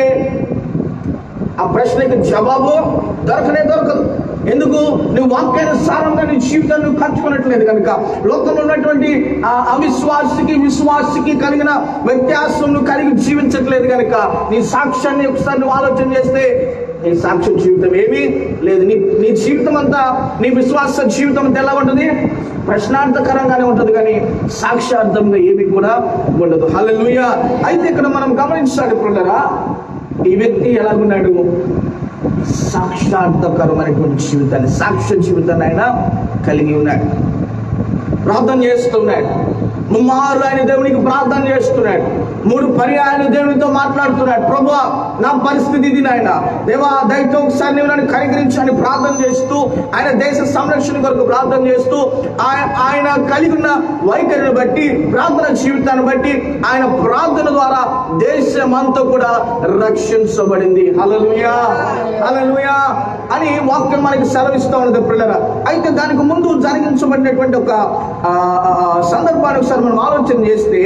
ఆ ప్రశ్నకి జవాబు దొరకదు. ఎందుకు? నువ్వు వాక్యానుసారంగా నీ జీవితాన్ని నువ్వు ఖర్చుకున్నట్లేదు కనుక. లోకంలో ఉన్నటువంటి అవిశ్వాసికి విశ్వాసికి కలిగిన వ్యత్యాసం నువ్వు కలిగి జీవించట్లేదు కనుక నీ సాక్ష్యాన్ని ఒకసారి నువ్వు ఆలోచన చేస్తే నీ సాక్ష్య జీవితం ఏమీ లేదు. నీ జీవితం అంతా, నీ విశ్వాస జీవితం అంతా ఎలా ఉంటుంది? ప్రశ్నార్థకరంగానే ఉంటుంది, కానీ సాక్ష్యార్థంగా ఏమీ కూడా ఉండదు. హల్లెలూయా. అయితే ఇక్కడ మనం గమనించాలి పిల్లరా, ఈ వ్యక్తి ఎలాగున్నాడు? సాక్షాత్కరమైనటువంటి జీవితాన్ని, సాక్ష్య జీవితాన్ని ఆయన కలిగి ఉన్నాడు. ప్రార్థన చేస్తున్నాడు, ముమ్మారు ఆయన దేవునికి ప్రార్థన చేస్తున్నాడు, 3 పర్యాయాలు దేవునితో మాట్లాడుతున్నాడు. ప్రభువా నా పరిస్థితి ఇది నాయన, దేవా దయతో ఒకసారి నువ్వు నన్ను కనికరించని ప్రార్థన చేస్తూ, ఆయన దేశ సంరక్షణ కొరకు ప్రార్థన చేస్తూ, ఆయన కలిగి ఉన్న వైఖరిని బట్టి, ప్రార్థన జీవితాన్ని బట్టి ఆయన ప్రార్థన ద్వారా దేశమంతా కూడా రక్షించబడింది. హల్లెలూయా, హల్లెలూయా అని వాక్యం మనకి సెలవిస్తూ ఉన్నది పిల్లరా. అయితే దానికి ముందు జరిగించబడినటువంటి ఒక సందర్భాన్ని ఒకసారి మనం ఆలోచన చేస్తే,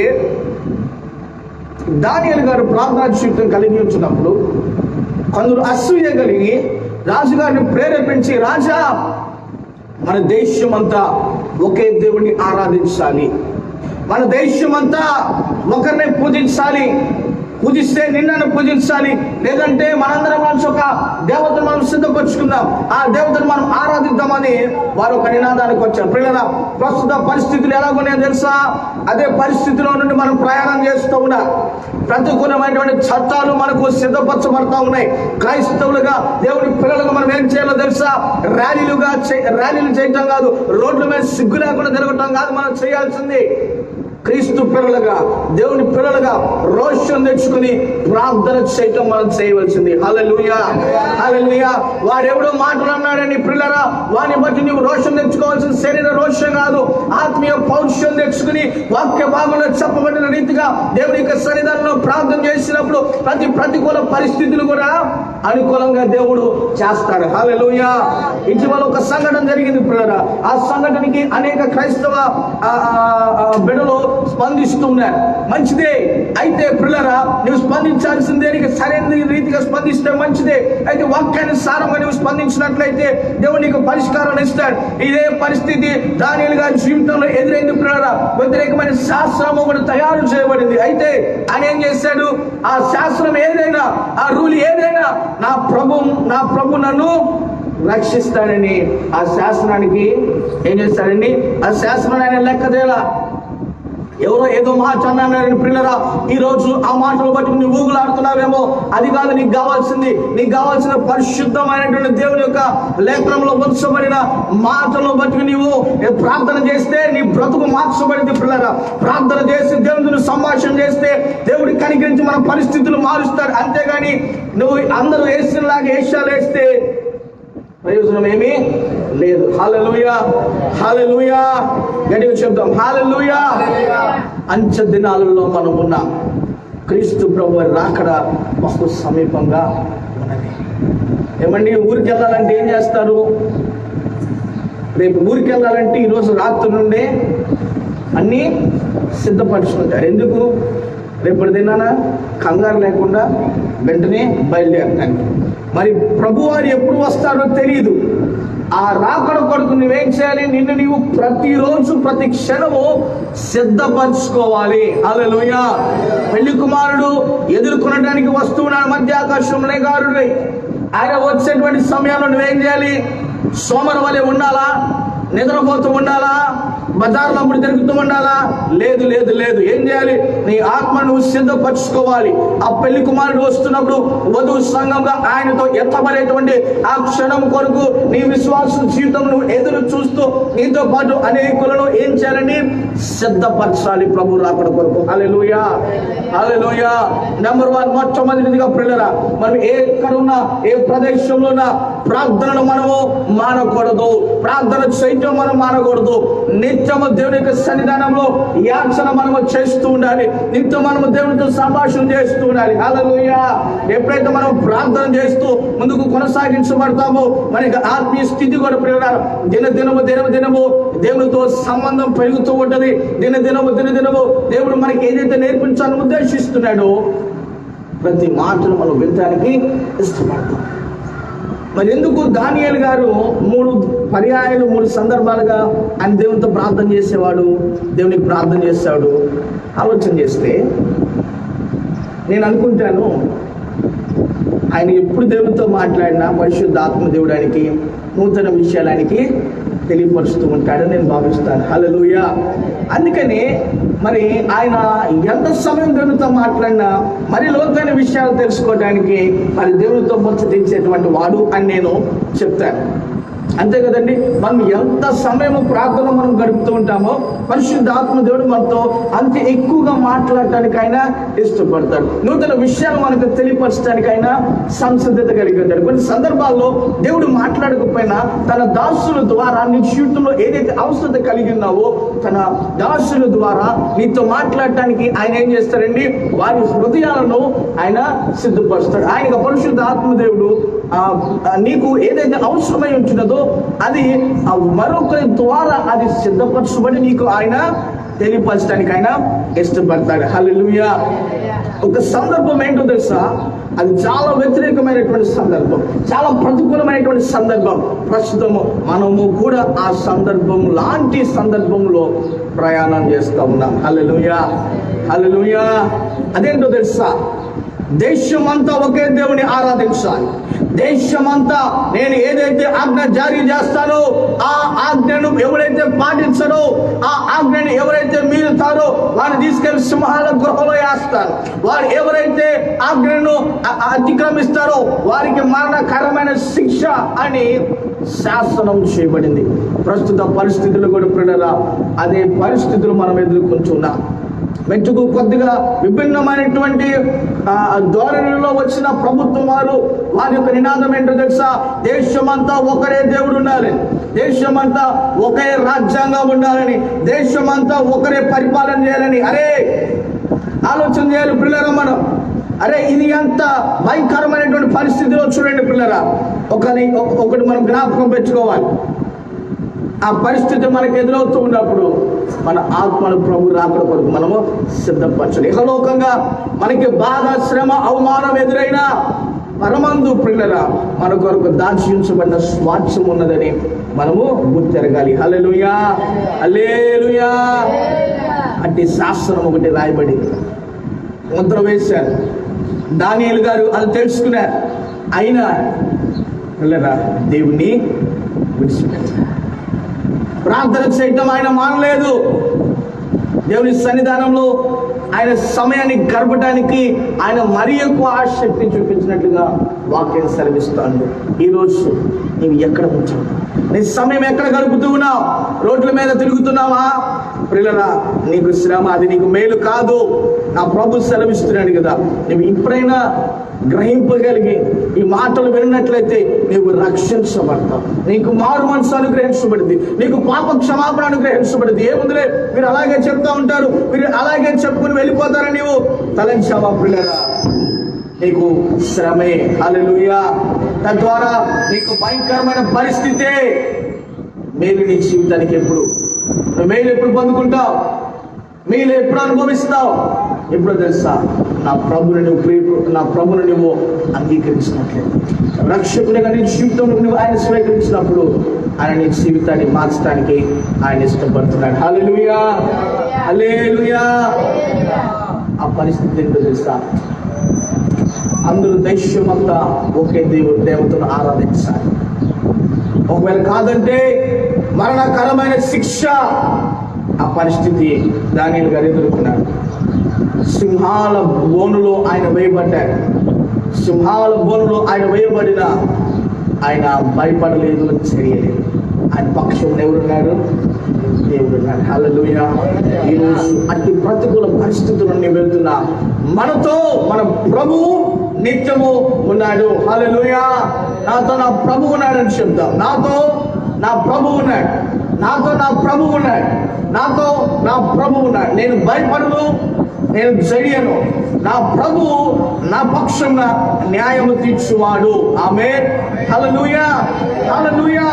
దానియేలు గారు ప్రార్థనా జీవితం కలిగి ఉంచినప్పుడు కొందరు అసూయ కలిగి రాజుగారిని ప్రేరేపించి, రాజా మన దేశమంతా ఒకే దేవుణ్ణి ఆరాధించాలి, మన దేశమంతా ఒకరిని పూజించాలి, పూజిస్తే నిన్నను పూజించాలి, లేదంటే మనందరం కలిసి ఒక దేవతను మనం సిద్ధపరచుకుందాం, ఆ దేవతను మనం ఆరాధిద్దామని వారు ఒక నినాదానికి వచ్చారు. పిల్లల ప్రస్తుత పరిస్థితులు ఎలాగున్నాయో తెలుసా? అదే పరిస్థితిలో నుండి మనం ప్రయాణం చేస్తూ ఉన్నాం. ప్రతికూలమైనటువంటి చట్టాలు మనకు సిద్ధపరచబడతా ఉన్నాయి. క్రైస్తవులుగా, దేవుని పిల్లలుగా మనం ఏం చేయాలో తెలుసా? ర్యాలీలు చేయటం కాదు, రోడ్ల మీద సిగ్గు లేకుండా తిరగటం కాదు మనం చేయాల్సింది. క్రీస్తు పిల్లలుగా, దేవుని పిల్లలుగా రోషం తెచ్చుకుని ప్రార్థన చేయటం మనం చేయవలసింది. హల్లెలూయా, హల్లెలూయా. వాడెవడో మాటలు అన్నాడని పిల్లరా, వాడిని బట్టి నువ్వు రోషం తెచ్చుకోవాల్సిన శరీర రోషం కాదు, ఆత్మీయ పౌరుషం తెచ్చుకుని వాక్య భాగంలో చెప్పబడిన రీతిగా దేవుని యొక్క సన్నిధానంలో ప్రార్థన చేసినప్పుడు ప్రతి ప్రతికూల పరిస్థితులు కూడా అనుకూలంగా దేవుడు చేస్తాడు. హల్లెలూయా. ఇటీవల ఒక సంఘటన జరిగింది పిల్లరా. ఆ సంఘటనకి అనేక క్రైస్తవ బిడ్డలు స్పందిస్తున్నారు. మంచిదే. అయితే పిల్లరా, నువ్వు స్పందించాల్సిందే, సరైన రీతిగా స్పందిస్తే మంచిదే. అయితే వాక్యానుసారంగా నువ్వు స్పందించినట్లయితే దేవుడు నీకు పరిష్కారం ఇస్తాడు. ఇదే పరిస్థితి దానియేలు గారి జీవితంలో ఎదురైంది పిల్లరా. వ్యతిరేకమైన శాస్త్రం ఒకటి తయారు చేయబడింది. అయితే ఆయన ఏం చేశాడు? ఆ శాస్త్రం ఏదైనా, ఆ రూల్ ఏదైనా, నా ప్రభు నన్ను రక్షిస్తాడని ఆ శాస్త్రానికి ఏం చేస్తాడండి? ఆ శాస్త్రాన్ని ఆయన లెక్కదేలా. ఎవరో ఏదో మాట అన్నారని పిల్లరా, ఈ రోజు ఆ మాటలు బట్టి నువ్వు ఊగులాడుతున్నావేమో. అది కాదు నీకు కావాల్సింది. నీకు కావాల్సిన పరిశుద్ధమైనటువంటి దేవుని యొక్క లేఖనంలో ఉంచబడిన మాటలను బట్టి నీవు ప్రార్థన చేస్తే నీ బ్రతుకు మార్చబడింది పిల్లరా. ప్రార్థన చేసి దేవుని సంభాషణ చేస్తే దేవుడి కనికరించి మన పరిస్థితులు మారుస్తాడు. అంతేగాని నువ్వు అందరూ వేసినలాగా వేషాలు వేస్తే ప్రయోజనం ఏమీ లేదు. హల్లెలూయా, హల్లెలూయా. గట్టిగా చెప్తాం హల్లెలూయా. అంచె దినాలలో మనం ఉన్నాం. క్రీస్తు ప్రభువు రాకడ మస్తు సమీపంగా ఉన్నది. ఏమండి, ఊరికి వెళ్ళాలంటే ఏం చేస్తారు? రేపు ఊరికి వెళ్ళాలంటే ఈరోజు రాత్రి నుండే అన్నీ సిద్ధపరచుకుంటారు. ఎందుకు? రేపటి దినాన కంగారు లేకుండా వెంటనే బయలుదేరటానికి. మరి ప్రభువారు ఎప్పుడు వస్తారో తెలియదు. ఆ రాకడ కొరకు నువ్వేం చేయాలి? నిన్ను నీవు ప్రతిరోజు ప్రతి క్షణము సిద్ధపరచుకోవాలి. హల్లెలూయా. పెళ్లి కుమారుడు ఎదుర్కొనడానికి వస్తున్నాడు మధ్య ఆకాశం మేఘారుడై. ఆయన వచ్చేటువంటి సమయంలో నువ్వేం చేయాలి? సోమరు వలె ఉండాలా? నిద్రపోతూ ఉండాలా? బజార్లో అప్పుడు తిరుగుతూ ఉండాలా? లేదు లేదు లేదు. ఏం చేయాలి? నీ ఆత్మను నువ్వు సిద్ధపరచుకోవాలి. ఆ పెళ్లి కుమారుడు వస్తున్నప్పుడు వధువు సంఘంగా ఆయనతో ఎత్తబడేటువంటి ఆ క్షణం కొరకు నీ విశ్వాస జీవితం నువ్వు ఎదురు చూస్తూ నీతో పాటు అనేకులను ఏం చేయాలని సిద్ధపరచాలి ప్రభు రాకడ కొరకు. హల్లెలూయా, హల్లెలూయా. నెంబర్ 1, మొట్టమొదటిదిగా ప్రియులారా, మనం ఎక్కడున్నా ఏ ప్రదేశంలో ఉన్నా ప్రార్థనను మనము మానకూడదు. ప్రార్థన చేయటం మనం మానకూడదు. నిత్యము దేవుని యొక్క సన్నిధానంలో యాచన మనము చేస్తూ ఉండాలి. నిత్యం మనము దేవునితో సంభాషణ చేస్తూ ఉండాలి. హల్లెలూయా. ఎప్పుడైతే మనం ప్రార్థన చేస్తూ ముందుకు కొనసాగించబడతామో మన యొక్క ఆత్మీయ స్థితి కూడా ప్రియులారా దినదినము దేవునితో సంబంధం పెరుగుతూ ఉంటది. దినదినము దేవుడు మనకి ఏదైతే నేర్పించాలని ఉద్దేశిస్తున్నాడో ప్రతి మాటను మనం వినడానికి ఇష్టపడతాం. మరి ఎందుకు దానియేలు గారు 3 సందర్భాలుగా ఆయన దేవునితో ప్రార్థన చేసేవాడు, దేవునికి ప్రార్థన చేసేవాడు? ఆలోచన చేస్తే నేను అనుకుంటాను, ఆయన ఎప్పుడు దేవునితో మాట్లాడినా పరిశుద్ధాత్మ దేవుడు ఆయనకి నూతన విషయాలు ఆయనకి తెలియపరుస్తూ ఉంటాడని నేను భావిస్తాను. హల్లెలూయా. అందుకని మరి ఆయన ఎంత సమయం దేవునితో మాట్లాడినా మరి లోతైన విషయాలు తెలుసుకోవడానికి మరి దేవునితో ముచ్చటించేటువంటి వాడు అని నేను చెప్తాను. అంతే కదండి. మనం ఎంత సమయం ప్రార్థన మనం గడుపుతూ ఉంటామో పరిశుద్ధాత్మ దేవుడు మనతో అంత ఎక్కువగా మాట్లాడటానికి ఆయన ఇష్టపడతాడు. నూతన విషయాలు మనకు తెలియపరచడానికి ఆయన సంసిద్ధత కలిగి ఉంటాడు. కొన్ని సందర్భాల్లో దేవుడు మాట్లాడకపోయినా తన దాసుల ద్వారా నీ జీవితంలో ఏదైతే అవసరత కలిగి ఉన్నావో తన దాసుల ద్వారా నీతో మాట్లాడటానికి ఆయన ఏం చేస్తారండి? వారి హృదయాలను ఆయన సిద్ధపరుస్తాడు. ఆయన పరిశుద్ధ ఆత్మదేవుడు నీకు ఏదైతే అవసరమై ఉంటున్నదో అది మరొకరి ద్వారా అది సిద్ధపరచబడి నీకు ఆయన తెలియపరచడానికి ఆయన ఇష్టపడతాడు. హల్లెలూయా. ఒక సందర్భం ఏంటో తెలుసా? అది చాలా వ్యతిరేకమైనటువంటి సందర్భం, చాలా ప్రతికూలమైనటువంటి సందర్భం. ప్రస్తుతము మనము కూడా ఆ సందర్భం లాంటి సందర్భంలో ప్రయాణం చేస్తూ ఉన్నాం. హల్లెలూయా, హల్లెలూయా. అదేంటో తెలుసా? దేశమంతా ఒకే దేవుని ఆరాధించాలి. దేశమంతా నేను ఏదైతే ఆజ్ఞ జారీ చేస్తానో ఆ ఆజ్ఞను ఎవరైతే పాటించడో ఆ ఆజ్ఞను ఎవరైతే మీరుతారో వారిని తీసుకెళ్లి సింహాల గృహలో వేస్తారు. వారు ఎవరైతే ఆజ్ఞను అతిక్రమిస్తారో వారికి మరణకరమైన శిక్ష అని శాసనం చేయబడింది. ప్రస్తుత పరిస్థితులు కూడా ప్రియులారా అదే పరిస్థితులు మనం ఎదుర్కొంటున్నాం. మెట్టుకు కొద్దిగా విభిన్నమైనటువంటి ధోరణిలో వచ్చిన ప్రభుత్వం వారి యొక్క నినాదం ఏంటో తెలుసా? దేశమంతా ఒకరే దేవుడు ఉండాలి, దేశమంతా ఒకే రాజ్యాంగం ఉండాలని, దేశమంతా ఒకరే పరిపాలన చేయాలని. అరే ఆలోచన చేయాలి పిల్లరా మనం. అరే ఇది ఎంత భయంకరమైనటువంటి పరిస్థితిలో చూడండి పిల్లరా. ఒకటి మనం జ్ఞాపకం పెట్టుకోవాలి. ఆ పరిస్థితి మనకు ఎదురవుతూ ఉన్నప్పుడు మన ఆత్మను ప్రభు రాకడ కొరకు మనము సిద్ధపరచాలి. ఇహలోకంగా మనకి బాధ, శ్రమ, అవమానం ఎదురైనా పరమందు ప్రియులరా మన కొరకు దాచించబడిన స్వాస్థ్యం ఉన్నదని మనము గుర్తెరగాలి. హల్లెలూయా, హల్లెలూయా. అంటే శాస్త్రం ఒకటి రాయబడింది, ముద్ర వేశారు. దానియేలు గారు అది తెలుసుకున్నారు. అయినా ప్రియులరా దేవుణ్ణి విడిచిపెట్టారు. ప్రార్థన చేయటం ఆయన మానలేదు. దేవుని సన్నిధానంలో ఆయన సమయాన్ని గడపడానికి ఆయన మరీ ఎక్కువ ఆసక్తి చూపించినట్లుగా వాక్యం సెలవిస్తాడు. ఈరోజు నీవు ఎక్కడ ఉంచావు? నీ సమయం ఎక్కడ గడుపుతూ ఉన్నావు? రోడ్ల మీద తిరుగుతున్నావా? ప్రియులరా నీకు శ్రమ, అది నీకు మేలు కాదు. నా ప్రభు సెలవిస్తున్నాడు కదా. నువ్వు ఇప్పుడైనా గ్రహింపగలిగి ఈ మాటలు విన్నట్లయితే నీవు రక్షించబడతావు. నీకు మారు మనసు అనుగ్రహించబడింది, నీకు పాప క్షమాపణ అనుగ్రహించబడింది. ఏముందిలే మీరు అలాగే చెప్తా ఉంటారు, మీరు అలాగే చెప్పుకుని వెళ్ళిపోతారని నీవు తలంచావా? ప్రియులరా నీకు శ్రమే. హల్లెలూయా. తద్వారా నీకు భయంకరమైన పరిస్థితే. మేలు నీ జీవితానికి మేలు ఎప్పుడు పొందుకుంటావు? మేలు ఎప్పుడు అనుభవిస్తావు? ఎప్పుడో తెలుసా? నా ప్రభుని నువ్వు అంగీకరించినట్లేదు, రక్షకుడిగా నీ జీవితంలో నువ్వు ఆయన స్వీకరించినప్పుడు ఆయన నీ జీవితాన్ని మార్చడానికి ఆయన ఇష్టపడుతున్నాడు. హల్లెలూయా, హల్లెలూయా. ఆ పరిస్థితి ఏంటో తెలుసా? అందరూ దేశమంతా ఒకే దేవతను ఆరాధించాలి. ఒకవేళ కాదంటే మరణకరమైన శిక్ష ఆ పరిస్థితి దానియేలు గారు ఎదుర్కొన్నాడు. సింహాల బోనులో ఆయన వేయబడ్డాడు. సింహాల బోనులో ఆయన వేయబడిన ఆయన భయపడలేదు, చేయలేదు. ఆయన పక్షంలో ఎవరున్నాడు? దేవుడు ఉన్నాడు. హల్లెలూయా. ఈరోజు అట్టి ప్రతికూల పరిస్థితుల నుండి వెళ్తున్న మనతో మన ప్రభువు నిత్యము ఉన్నాడు. హల్లెలూయా. నాతో నా ప్రభువు ఉన్నాడని చెప్తాం. నాతో నా ప్రభువు ఉన్నాడు. నాతో నా ప్రభువు ఉన్నాడు. నాతో నా ప్రభువు ఉన్నాడు. నేను భయపడను, నేను జడియను. నా ప్రభువు నా పక్షంన న్యాయము తీర్చువాడు. ఆమేన్. హల్లెలూయా. హల్లెలూయా.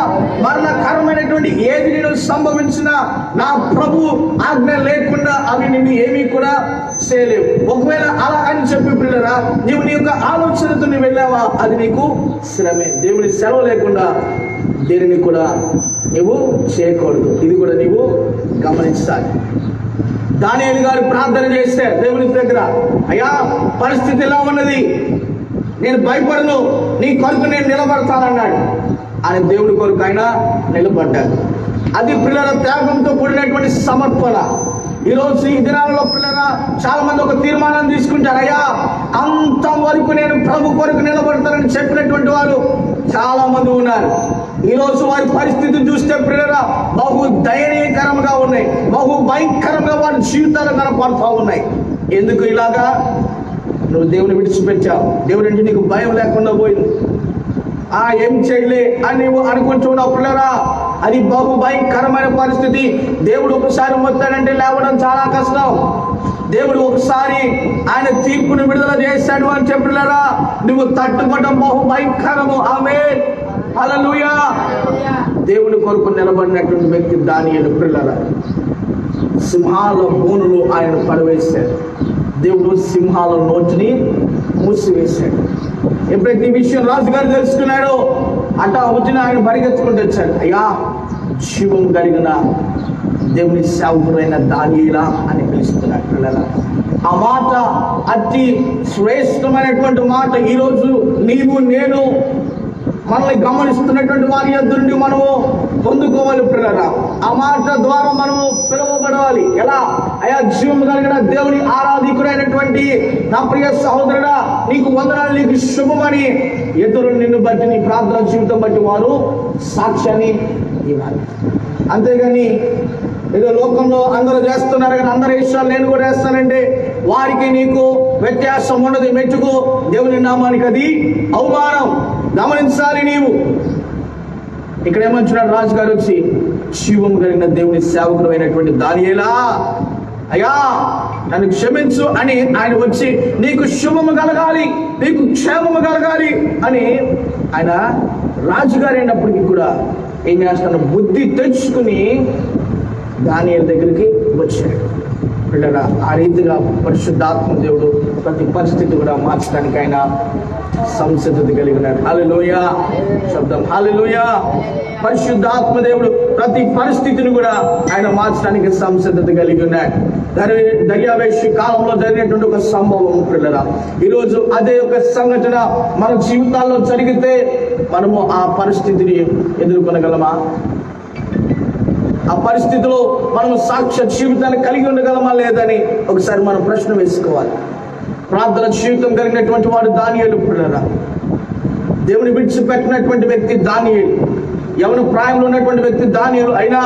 మరణకరమైనటువంటి ఏది నేను సంభవించినా నా ప్రభు ఆజ్ఞ లేకుండా అవి నిన్ను ఏమీ కూడా చేయలేవు. ఒకవేళ అలా అని చెప్పి పిల్లరా నీవు నీ యొక్క ఆలోచనతో నువ్వు వెళ్ళావా, అది నీకు శ్రమే. దేవుని సెలవు లేకుండా దేనిని కూడా నువ్వు చేయకూడదు. ఇది కూడా నీవు గమనించాలి. దానియేలు గారు ప్రార్థన చేస్తే దేవుని దగ్గర, అయ్యా పరిస్థితి ఎలా ఉన్నది, నేను భయపడను, నీ కొరకు నేను నిలబడతానన్నాడు. ఆయన దేవుడి కొరకు ఆయన నిలబడ్డాడు. అది పిల్లల త్యాగంతో కూడినటువంటి సమర్పణ. ఈరోజు ఈ దినాలలో పిల్లల చాలా మంది ఒక తీర్మానం తీసుకుంటారు, అయ్యా అంతవరకు నేను ప్రభు కొరకు నిలబడతానని చెప్పినటువంటి వారు చాలా మంది ఉన్నారు. ఈరోజు వారి పరిస్థితి చూస్తే పిల్లల బహు దయనీయకరంగా ఉన్నాయి, బహు భయంకరంగా వారి జీవితాలు కనపడుతూ ఉన్నాయి. ఎందుకు ఇలాగా? నువ్వు దేవుని విడిచిపెట్టావు. దేవుడు అంటే నీకు భయం లేకుండా పోయింది. ఏం చేయలే అని నువ్వు అనుకుంటున్నావు పిల్లరా, అది బహు భయంకరమైన పరిస్థితి. దేవుడు ఒకసారి మొత్తాడంటే లేవడం చాలా కష్టం. దేవుడు ఒకసారి ఆయన తీర్పును విడుదల చేశాడు అని చెప్పినారా, నువ్వు తట్టుకోవడం బహు భయంకరము. ఆమేన్. హల్లెలూయా. దేవుని కొరకు నిలబడినటువంటి వ్యక్తి దానియేలు పిల్లరా, సింహాల బోనులు ఆయన పడవేశాడు. దేవుడు సింహాల నోటిని మూసివేశాడు. ఎప్పుడైతే ఈ విషయం రాజుగారు తెలుసుకున్నాడో అట్ట వచ్చిన ఆయన పరిగెత్తుకుంటూ వచ్చాడు. అయ్యా జీవం కలిగిన దేవుని సేవకుడైన దానియేలా అని పిలుస్తున్నాడు పిల్లల. ఆ మాట అతి శ్రేష్టమైనటువంటి మాట. ఈరోజు నీవు నేను మనల్ని గమనిస్తున్నటువంటి వారి యొద్ద నుండి మనము పొందుకోవాలి పిల్లరా. ఆ మాట ద్వారా మనము పిలువబడాలి. ఎలా? అయా జీవం కలిగిన దేవుని ఆరాధికుడైనటువంటి నా ప్రియ సహోదరుడా, నీకు వందనాలు, నీకు శుభమని ఇతరులు నిన్ను బట్టి నీ ప్రార్థన జీవితం బట్టి వారు సాక్ష్యాన్ని ఇవ్వాలి. అంతేగాని ఏదో లోకంలో అందరూ చేస్తున్నారు కానీ అందరి విషయాలు నేను కూడా వేస్తానంటే వారికి నీకు వ్యత్యాసం ఉండదు. మెట్టుకు దేవుని నామానికి అది అవమానం. గమనించాలి నీవు. ఇక్కడ ఏమంటున్నాడు రాజుగారు వచ్చి, జీవం కలిగిన దేవుని సేవకుడు అయినటువంటి దానియేలా, అయ్యా నన్ను క్షమించు అని ఆయన వచ్చి నీకు శుభము కలగాలి, నీకు క్షేమము కలగాలి అని ఆయన రాజుగారు అయినప్పటికీ కూడా ఏం చేస్తాను, బుద్ధి తెచ్చుకుని దానియేలు దగ్గరికి వచ్చాడు పిల్లరా. ఆ రీతిగా పరిశుద్ధాత్మ దేవుడు ప్రతి పరిస్థితి కూడా మార్చడానికి ఆయన సంసిద్ధత కలిగి ఉన్నాడు. హల్లెలూయా. శబ్దం హల్లెలూయా. పరిశుద్ధాత్మ దేవుడు ప్రతి పరిస్థితిని కూడా ఆయన మార్చడానికి సంసిద్ధత కలిగి ఉన్నాడు. దర్యావేషి కాలంలో జరిగినటువంటి ఒక సంభవం పిల్లరా, ఈరోజు అదే ఒక సంఘటన మన జీవితాల్లో జరిగితే మనము ఆ పరిస్థితిని ఎదుర్కొనగలమా? ఆ పరిస్థితిలో మనం సాక్ష్య జీవితాన్ని కలిగి ఉండగలమా లేదని ఒకసారి మనం ప్రశ్న వేసుకోవాలి. ప్రార్థన జీవితం కలిగినటువంటి వాడు దానియేలు పిల్లరా. దేవుని విడిచిపెట్టినటువంటి వ్యక్తి దానియేలు. యవన ప్రాయంలో ఉన్నటువంటి వ్యక్తి దానియేలు. అయినా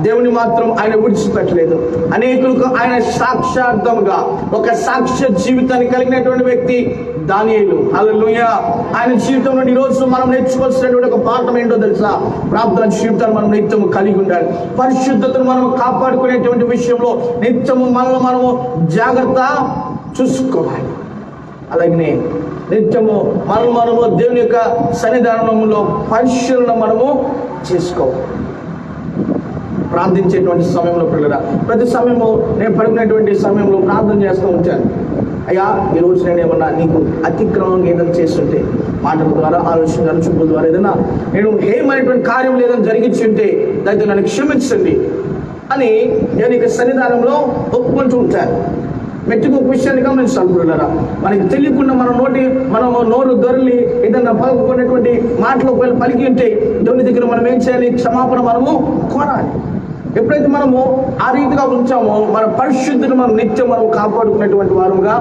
దేవుని మాత్రం ఆయన విడిచిపెట్టలేదు. అనేకులకు ఆయన సాక్షార్థంగా ఒక సాక్ష్య జీవితాన్ని కలిగినటువంటి వ్యక్తి దానియేలు. హల్లెలూయా. ఆయన జీవితం నుండి ఈరోజు మనం నేర్చుకోవాల్సినటువంటి ఒక పాఠం ఏంటో తెలుసా? ప్రార్థన జీవితాన్ని మనం నిత్యము కలిగి ఉండాలి. పరిశుద్ధతను మనం కాపాడుకునేటువంటి విషయంలో నిత్యము మనము జాగ్రత్త చూసుకోవాలి. అలాగనే నిత్యము మనము దేవుని యొక్క సన్నిధానంలో పరిశీలన మనము చేసుకోవాలి. ప్రార్థించేటువంటి సమయంలో పిల్లరా, ప్రతి సమయము నేను పడుకునేటువంటి సమయంలో ప్రార్థన చేస్తూ ఉంటాను. అయ్యా ఈరోజు నేను ఏమన్నా నీకు అతిక్రమంగా ఏదైనా చేస్తుంటే, మాటల ద్వారా, ఆలోచన ద్వారా, చూపుల ద్వారా ఏదైనా నేను ఏమైనటువంటి కార్యం లేదని జరిగించి ఉంటే దయతో నన్ను క్షమించండి అని నేను ఇక సన్నిధానంలో ఒప్పుకుంటూ ఉంటాను. మెట్టుకు విషయాన్ని గమనించాలి పిల్లరా. మనకి తెలియకుండా మనము నోరు దొరలి ఏదన్నా పలుకున్నటువంటి మాటలు పలికి ఉంటే దేవుని దగ్గర మనం ఏం చేయాలి? క్షమాపణ మనము కోరాలి. ఎప్పుడైతే మనము ఆ రీతిగా ఉంచామో మన పరిశుద్ధిని మనం నిత్యం మనం కాపాడుకునేటువంటి వారుగా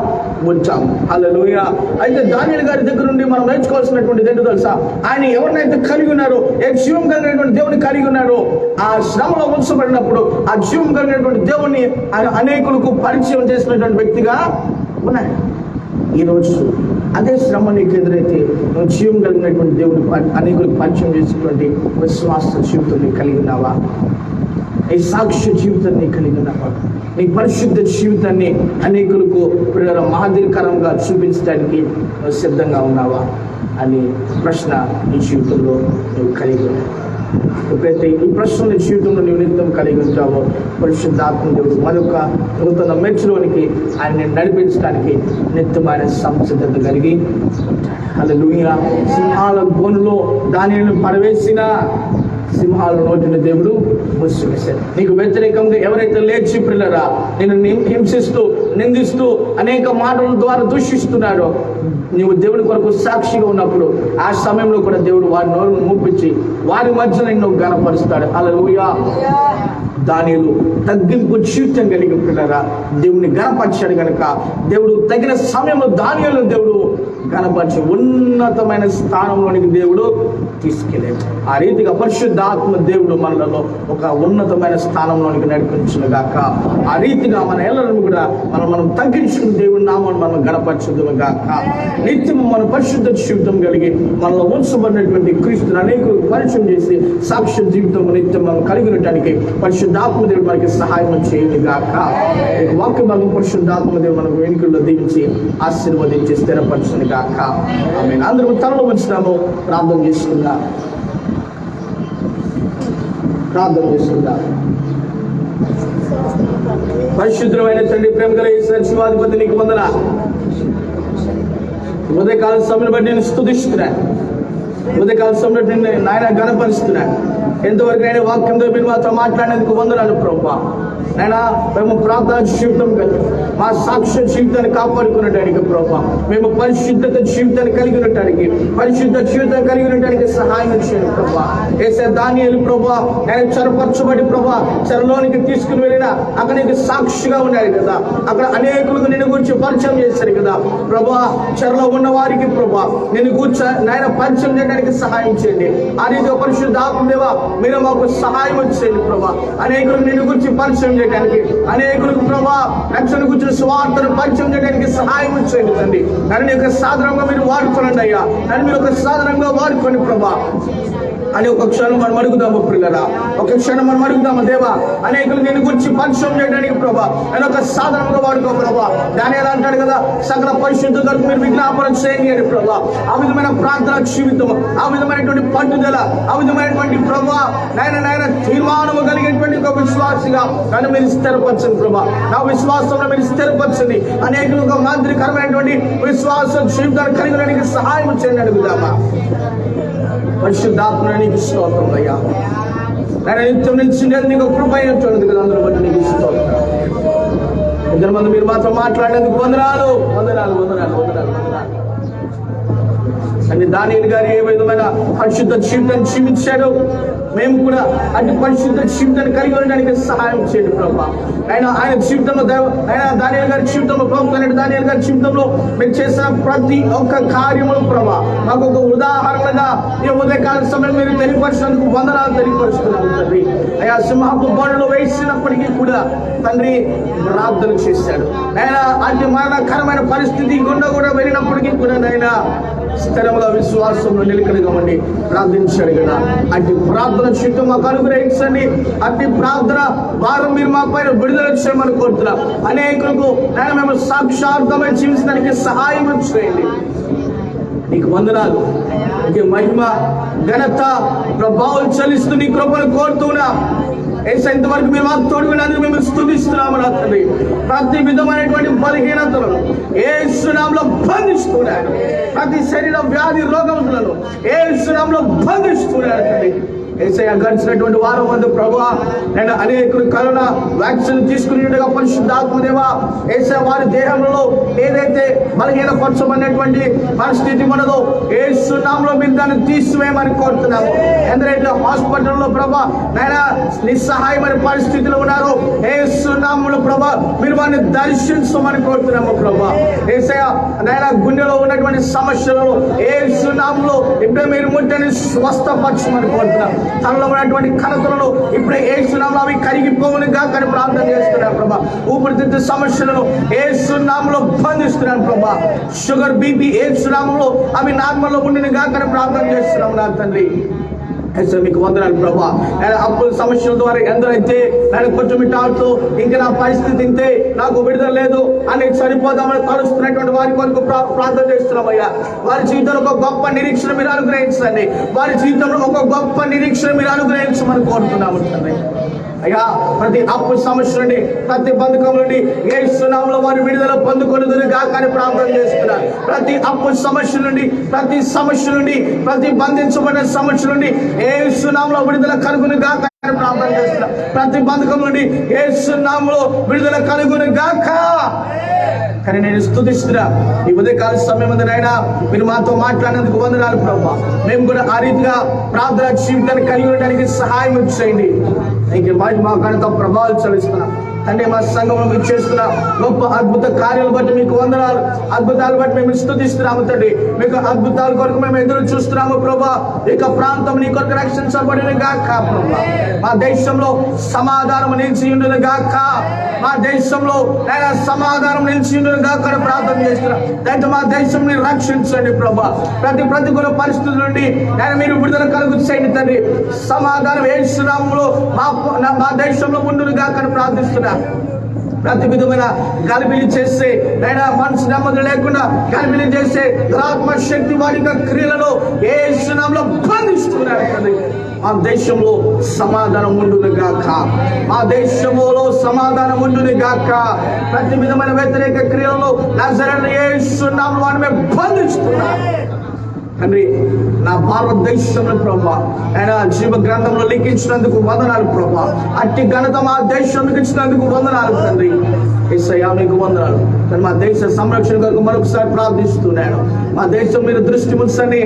ఉంచాము. హల్లెలూయా. అయితే దానియేలు గారి దగ్గర నుండి మనం నేర్చుకోవాల్సినటువంటిది ఏంటో తెలుసా? ఆయన ఎవరినైతే కలిగి ఉన్నారో, ఏ జీవం కలిగినటువంటి దేవుని కలిగి ఉన్నారో, ఆ శ్రమలో ఉంచబడినప్పుడు ఆ జీవం కలిగినటువంటి దేవుని ఆయన అనేకులకు పరిచయం చేసినటువంటి వ్యక్తిగా ఉన్నాయి. ఈరోజు అదే శ్రమ నీకు ఎదురైతే నువ్వు జీవం కలిగినటువంటి దేవుని అనేకులకు పరిచయం చేసినటువంటి విశ్వాస జీవితం కలిగి ఉన్నావా? ఈ సాక్ష్య జీవితాన్ని కలిగి ఉన్నావా? నీ పరిశుద్ధ జీవితాన్ని అనేకులకు మాదిరికరంగా చూపించడానికి సిద్ధంగా ఉన్నావా అని ప్రశ్న నీ జీవితంలో నువ్వు కలిగి ఉన్నావు. ఎప్పుడైతే ఈ ప్రశ్న నీ జీవితంలో నువ్వు నిత్యం కలిగి ఉంటావో పరిశుద్ధాత్మ దేవుడు మరొక నూతన మెచ్చులోనికి ఆయన్ని నడిపించడానికి నిత్యమైన సంసిద్ధత కలిగి హల్లెలూయా. సింహాల గోనులో దానిని పడవేసిన సింహాల నోటిని దేవుడు మూసివేశాడు. నీకు వ్యతిరేకంగా ఎవరైతే లేచి పిల్లరా నేను హింసిస్తూ నిందిస్తూ అనేక మాటల ద్వారా దూషిస్తున్నాడో, నీవు దేవుడి కొరకు సాక్షిగా ఉన్నప్పుడు ఆ సమయంలో కూడా దేవుడు వారి నోరును మూపించి వారి మధ్యలో నిన్ను ఘనపరుస్తాడు. హల్లెలూయా. దానియేలు తగ్గింపు జీవితం కలిగి పిల్లరా దేవుని ఘనపరిచాడు కనుక దేవుడు తగిన సమయంలో దానియేలు దేవుడు ఘనపరిచి ఉన్నతమైన స్థానంలోనికి దేవుడు తీసుకెళ్ళాడు. ఆ రీతిగా పరిశుద్ధాత్మ దేవుడు మనలో ఒక ఉన్నతమైన స్థానంలోనికి నడిపించును గాక. ఆ రీతిగా మన ఎల్లరూ కూడా మనం తగ్గించుకుని దేవుడి నామాన్ని మనం ఘనపరచుదుము గాక. నిత్యము మన పరిశుద్ధ జీవితం కలిగి మనలో ఉంచబడినటువంటి క్రీస్తుని అనేక పరిచయం చేసి సాక్ష్య జీవితం నిత్యం మనం కలిగి ఉండటానికి పరిశుద్ధాత్మ దేవుడు మనకి సహాయం చేయండి గాక. వాక్య భాగం పరిశుద్ధాత్మ దేవుడు మనకు వెనుకల్లో దీవించి ఆశీర్వదించి స్థిరపరచును గాక. ఆమేన్. అందరూ తలలో వచ్చినాము, ప్రార్థన చేసుకుందాం. పరిశుద్ధమైన తండ్రి, ప్రేమ గల యేసు శివాధిపతి నీకు వందనాలు. ఉదయకాల సమయం బట్టి నేను స్తుతిస్తున్నా. ఉదయకాల సమయం బట్టి నాయన ఘనపరుస్తున్నా. ఎంతవరకు నేను వాక్యంతో మీరు మాతో మాట్లాడేందుకు వందనాలు ప్రభువా. నైనా మేము ప్రార్థన జీవితం కలిగి మా సాక్ష్య జీవితాన్ని కాపాడుకునడానికి ప్రభువా, మేము పరిశుద్ధత జీవితాన్ని కలిగి ఉండటానికి పరిశుద్ధ జీవితం కలిగి ఉండటానికి సహాయం చేయండి ప్రభువా. యేసే దానియేలు ప్రభువా నేను చెరపరచబడి ప్రభువా చెరలోనికి తీసుకుని వెళ్ళిన అక్కడ నీకు సాక్షిగా ఉన్నాడు కదా, అక్కడ అనేకులకు నిన్ను గురించి పరిచయం చేశారు కదా ప్రభువా. చెరలో ఉన్న వారికి ప్రభువా నిన్ను గురించి నాయన పరిచయం చేయడానికి సహాయం చేయండి. ఆ రీతిగా పరిశుద్ధ ఆత్మదేవా మీరు మాకు సహాయం చేయండి ప్రభా. అనేకులకు నిన్ను గురించి పరిచయం చేయడానికి, అనేకులకు ప్రభా రక్షణ గురించి స్వార్థను పరిచయం చేయడానికి సహాయం చేయండి తండ్రి. నన్ను యొక్క సాధనంగా మీరు వాడుకోనండి అయ్యా. నన్ను మీరు ఒక సాధనంగా వాడుకోండి ప్రభా అని ఒక క్షణం మనం అడుగుదాము పిల్లరా. ఒక క్షణం మనం అడుగుదాము దేవా. అనేకులు నేను గురించి పరిచయం చేయడానికి ప్రభా నేను ఒక సాధనంగా వాడుకో ప్రభా. దానియేలు అంటాడు కదా, సకల పరిశుద్ధతకు మీరు విజ్ఞాపన చేయండి అని ప్రభా. ఆ విధమైన ప్రార్థన జీవితం, ఆ విధమైనటువంటి పట్టుదల, ఆ విధమైనటువంటి ప్రభా నాయన తీర్మానము కలిగినటువంటి ఒక విశ్వాసిగా నన్ను మీరు స్థిరపరచండి ప్రభా. నా విశ్వాసంలో మీరు స్థిరపరచండి. అనేకులు ఒక మాదిరికరమైనటువంటి విశ్వాస జీవితాన్ని కలిగడానికి సహాయం చేయండి అడుగుదామా. పరిశుద్ధాత్మ నీకు స్తోత్రం అయ్యా. నేను నిత్యం నిలిచిండేది నీకు కృప అయినట్టు కదా, అందరూ బట్టి నీకు స్తోత్రం. ఇద్దరు మంది మీరు మాత్రం మాట్లాడేందుకు వందనాలు వందనాలు వందనాలు వందనాలు వందనాలు. అని దానియేలు గారు ఏ విధమైన పరిశుద్ధ జీవితాన్ని జీవించాడు, మేము కూడా అటు పరిశుద్ధ జీవితాన్ని కలిగి ఉండడానికి సహాయం చేయండి ప్రభా. ఆయన జీవితంలో దానియేలు గారి జీవితంలో ప్రభుత్వ దానియేలు గారి జీవితంలో మీరు చేసిన ప్రతి ఒక్క కార్యములు ప్రభా మాకు ఒక ఉదాహరణగా ఈ ఉదయకాల సమయం మీరు తెలియపరిచినందుకు వందనాలు తెలియపరుచుకున్నాను తండ్రి. అయ్యా సింహపు బోనులో వేసినప్పటికీ కూడా తండ్రి ప్రార్థన చేశాడు. ఆయన అతి మరణకరమైన పరిస్థితి గుండా కూడా వెళ్ళినప్పటికీ కూడా నాయన స్థిరంగా విశ్వాసంలో నిలకడగమండి ప్రార్థించాడు కదా. అట్టి ప్రార్థన జీవితం మాకు అనుగ్రహించండి. అట్టి ప్రార్థన వారం మీరు మా పైన విడుదల చేయమని కోరుతున్నాం. అనేకులకు నేను మేము సాక్షార్థమై జీవించడానికి సహాయం చేయండి. నీకు వందనాలు, నీకు మహిమ ఘనత ప్రభావం చెల్లిస్తూ నీ కృపను కోరుతున్నా. ఇంతవరకు మీరు మాకు తోడుకున్నందుకు మేము స్తుతిస్తున్నాము నా తండ్రి. ప్రతి విధమైనటువంటి బలహీనతలను యేసు నామములో బంధిస్తున్నాను. ప్రతి శరీర వ్యాధి రోగములను యేసు నామములో బంధిస్తున్నాను తండ్రి. యేసయ్య గడిచినటువంటి వారం మంది ప్రభువా నేను అనేకులు కరోనా వ్యాక్సిన్ తీసుకుని ఉండగా పరిశుద్ధాత్మదేవా యేసయ్య వారి దేహంలో ఏదైతే బలహీనపరచబడినటువంటి పరిస్థితి మనదో యేసు నామములో మీరు దాన్ని తీసివేయమని కోరుతున్నాము. ఎందరైతే హాస్పిటల్లో ప్రభా నైనా నిస్సహాయమైన పరిస్థితులు ఉన్నారో యేసు నామములో ప్రభా మీరు వారిని దర్శించమని కోరుతున్నాము ప్రభా. యేసయ్య నైనా గుండెలో ఉన్నటువంటి సమస్యలలో యేసు నామములో ఇప్పుడే మీరు ముట్టని స్వస్థపరచమని కోరుతున్నాం. తనలో ఉన్నటువంటి కణతలను ఇప్పుడే యేసు నామములో అవి కరిగిపోవునుగా కానీ ప్రార్థన చేస్తున్నాను ప్రభా. ఊపిరితిత్తు సమస్యలను యేసు నామములో బంధిస్తున్నాను ప్రభా. షుగర్ బీపీ యేసు నామములో అవి నార్మల్లో ఉండినగా కానీ ప్రార్థన చేస్తున్నాము నా తండ్రి. మీకు వందనాలు ప్రభా. అప్పుల సమస్యల ద్వారా ఎందరైతే నేను కొంచెం ఇటాడుతూ ఇంకా నా పరిస్థితి తింటే నాకు విడుదల లేదు అని సరిపోదామని తలుస్తున్నటువంటి వారి కొరకు ప్రార్థన చేస్తున్నామయ్యా. వారి జీవితంలో ఒక గొప్ప నిరీక్షణ మీరు అనుగ్రహించండి. వారి జీవితంలో ఒక గొప్ప నిరీక్షణ మీరు అనుగ్రహించమని కోరుతున్నాము తండ్రి. అయ్యా ప్రతి అప్పు సమస్య నుండి ప్రతి బంధకం నుండి యేసు నామములో వారి విడుదల పొందుకొనుదురుగా కానీ ప్రార్థన చేస్తున్నారు. ప్రతి అప్పు సమస్య నుండి ప్రతి సమస్య నుండి ప్రతి బంధించబడిన సమస్య నుండి యేసు నామములో విడుదల కలుగునుగా కానీ ప్రార్థన చేస్తున్నారు. ప్రతి బంధకం నుండి యేసు నామములో విడుదల కలుగునుగాక. కానీ నేను స్తుతిస్తున్నా ఈ ఉదయకాల సమయం నాయనా మీరు మాతో మాట్లాడినందుకు వందనాలు ప్రభా. మేము కూడా ఆ రీతిగా ప్రార్థన జీవితాన్ని కలిగి ఉండడానికి సహాయం చేయండి. మా ఘనత ప్రభావాలు చెల్లిస్తున్నాం తండ్రి. మా సంఘంలో మీరు చేస్తున్న గొప్ప అద్భుత కార్యాలు బట్టి మీకు వందనాలు. అద్భుతాలు బట్టి మేము స్తుతిస్తున్నాము తండ్రి. మీకు అద్భుతాల కొరకు మేము ఎదురు చూస్తున్నాము ప్రభా. ఇక ప్రాంతం నీ కొరకు రక్షించబడిన గాక ప్రభా. మా దేశంలో సమాధానం నిలిచి ఉండును గాక. మా దేశంలో సమాధానం నిలిచి ఉండును గాక ప్రార్థన చేస్తున్నాం. అయితే మా దేశం రక్షించండి ప్రభా. ప్రతి ప్రతికూల పరిస్థితుల నుండి మీరు విడుదల కలుగు చేయండి తండ్రి. సమాధానం యేసు నామములో మా దేశంలో ఉండును గాక ప్రార్థిస్తున్నా. ప్రతి విధమైన గలిబిలి చేస్తే నైనా మనసు నెమ్మది లేకుండా గలిబిలి చేస్తే ఆత్మ శక్తి వారి యొక్క క్రియలను యేసు నామములో బంధిస్తున్నారు తండ్రి. మా దేశంలో సమాధానం ఉండును గాక. మా దేశంలో సమాధానం ఉండును గాక. ప్రతి విధమైన వ్యతిరేక క్రియలను నజరేయుడైన యేసు నామములో వారిని బంధిస్తున్నారు తండ్రి. నా భారతదేశంలో ప్రభా ఆయన జీవ గ్రంథంలో లిఖించినందుకు వందనాలు ప్రభా. అట్టి ఘనత మా దేశానికి ఇచ్చినందుకు వందనాలు తండ్రి. యేసయ్యా మీకు వందనాలు. మా దేశ సంరక్షణ కొరకు మరొకసారి ప్రార్థిస్తున్నాను. మా దేశం మీరు దృష్టి ఉంచండి,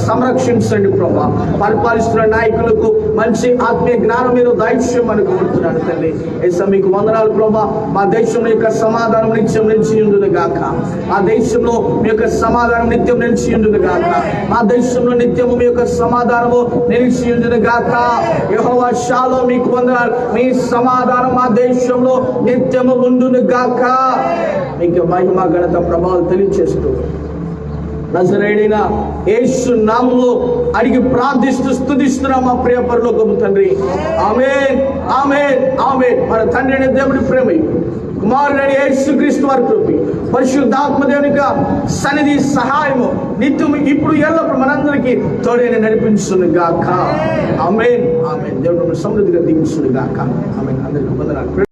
సంరక్షించండి ప్రభా. పరిపాలిస్తున్న నాయకులకు మంచి ఆత్మీయ జ్ఞానం మీరు దయచేయమని కోరుతున్నాను తండ్రి. యేసయ్యా మీకు వందనాలు ప్రభా. మా దేశంలో యొక్క సమాధానం నిత్యం నిలిచి ఉండును గాక. మా దేశంలో మీ యొక్క సమాధానం నిత్యం నిలిచి ఉండును గాక. మా దేశంలో నిత్యము మీ యొక్క సమాధానము నిలిచి ఉండును గాక. యెహోవా షాలోమ్ మీకు వందనాలు. మీ సమాధానం మా దేశంలో నిత్యము ఉండును గాక. మీకు మహిమ ఘనత ప్రభావాలు తెలియచేస్తూ నజరేయుడైన యేసు నామములో అడిగి ప్రార్థిస్తూ స్తుతిస్తున్నాం మా ప్రియ పరలోకపు తండ్రి. ఆమేన్, ఆమేన్, ఆమేన్. మన తండ్రి అయిన దేవుడి ప్రేమ, కుమారుడైన యేసుక్రీస్తు వారి కృప, పరిశుద్ధాత్మ దేవుని యొక్క సన్నిధి సహాయము నిత్యం ఇప్పుడు ఎల్లప్పుడు మనందరికీ తోడైన నడిపించును గాక. ఆమేన్, ఆమేన్. దేవుడు సమృద్ధిగా దీవించును గాక. ఆమేన్. అందరికీ వందనాలు.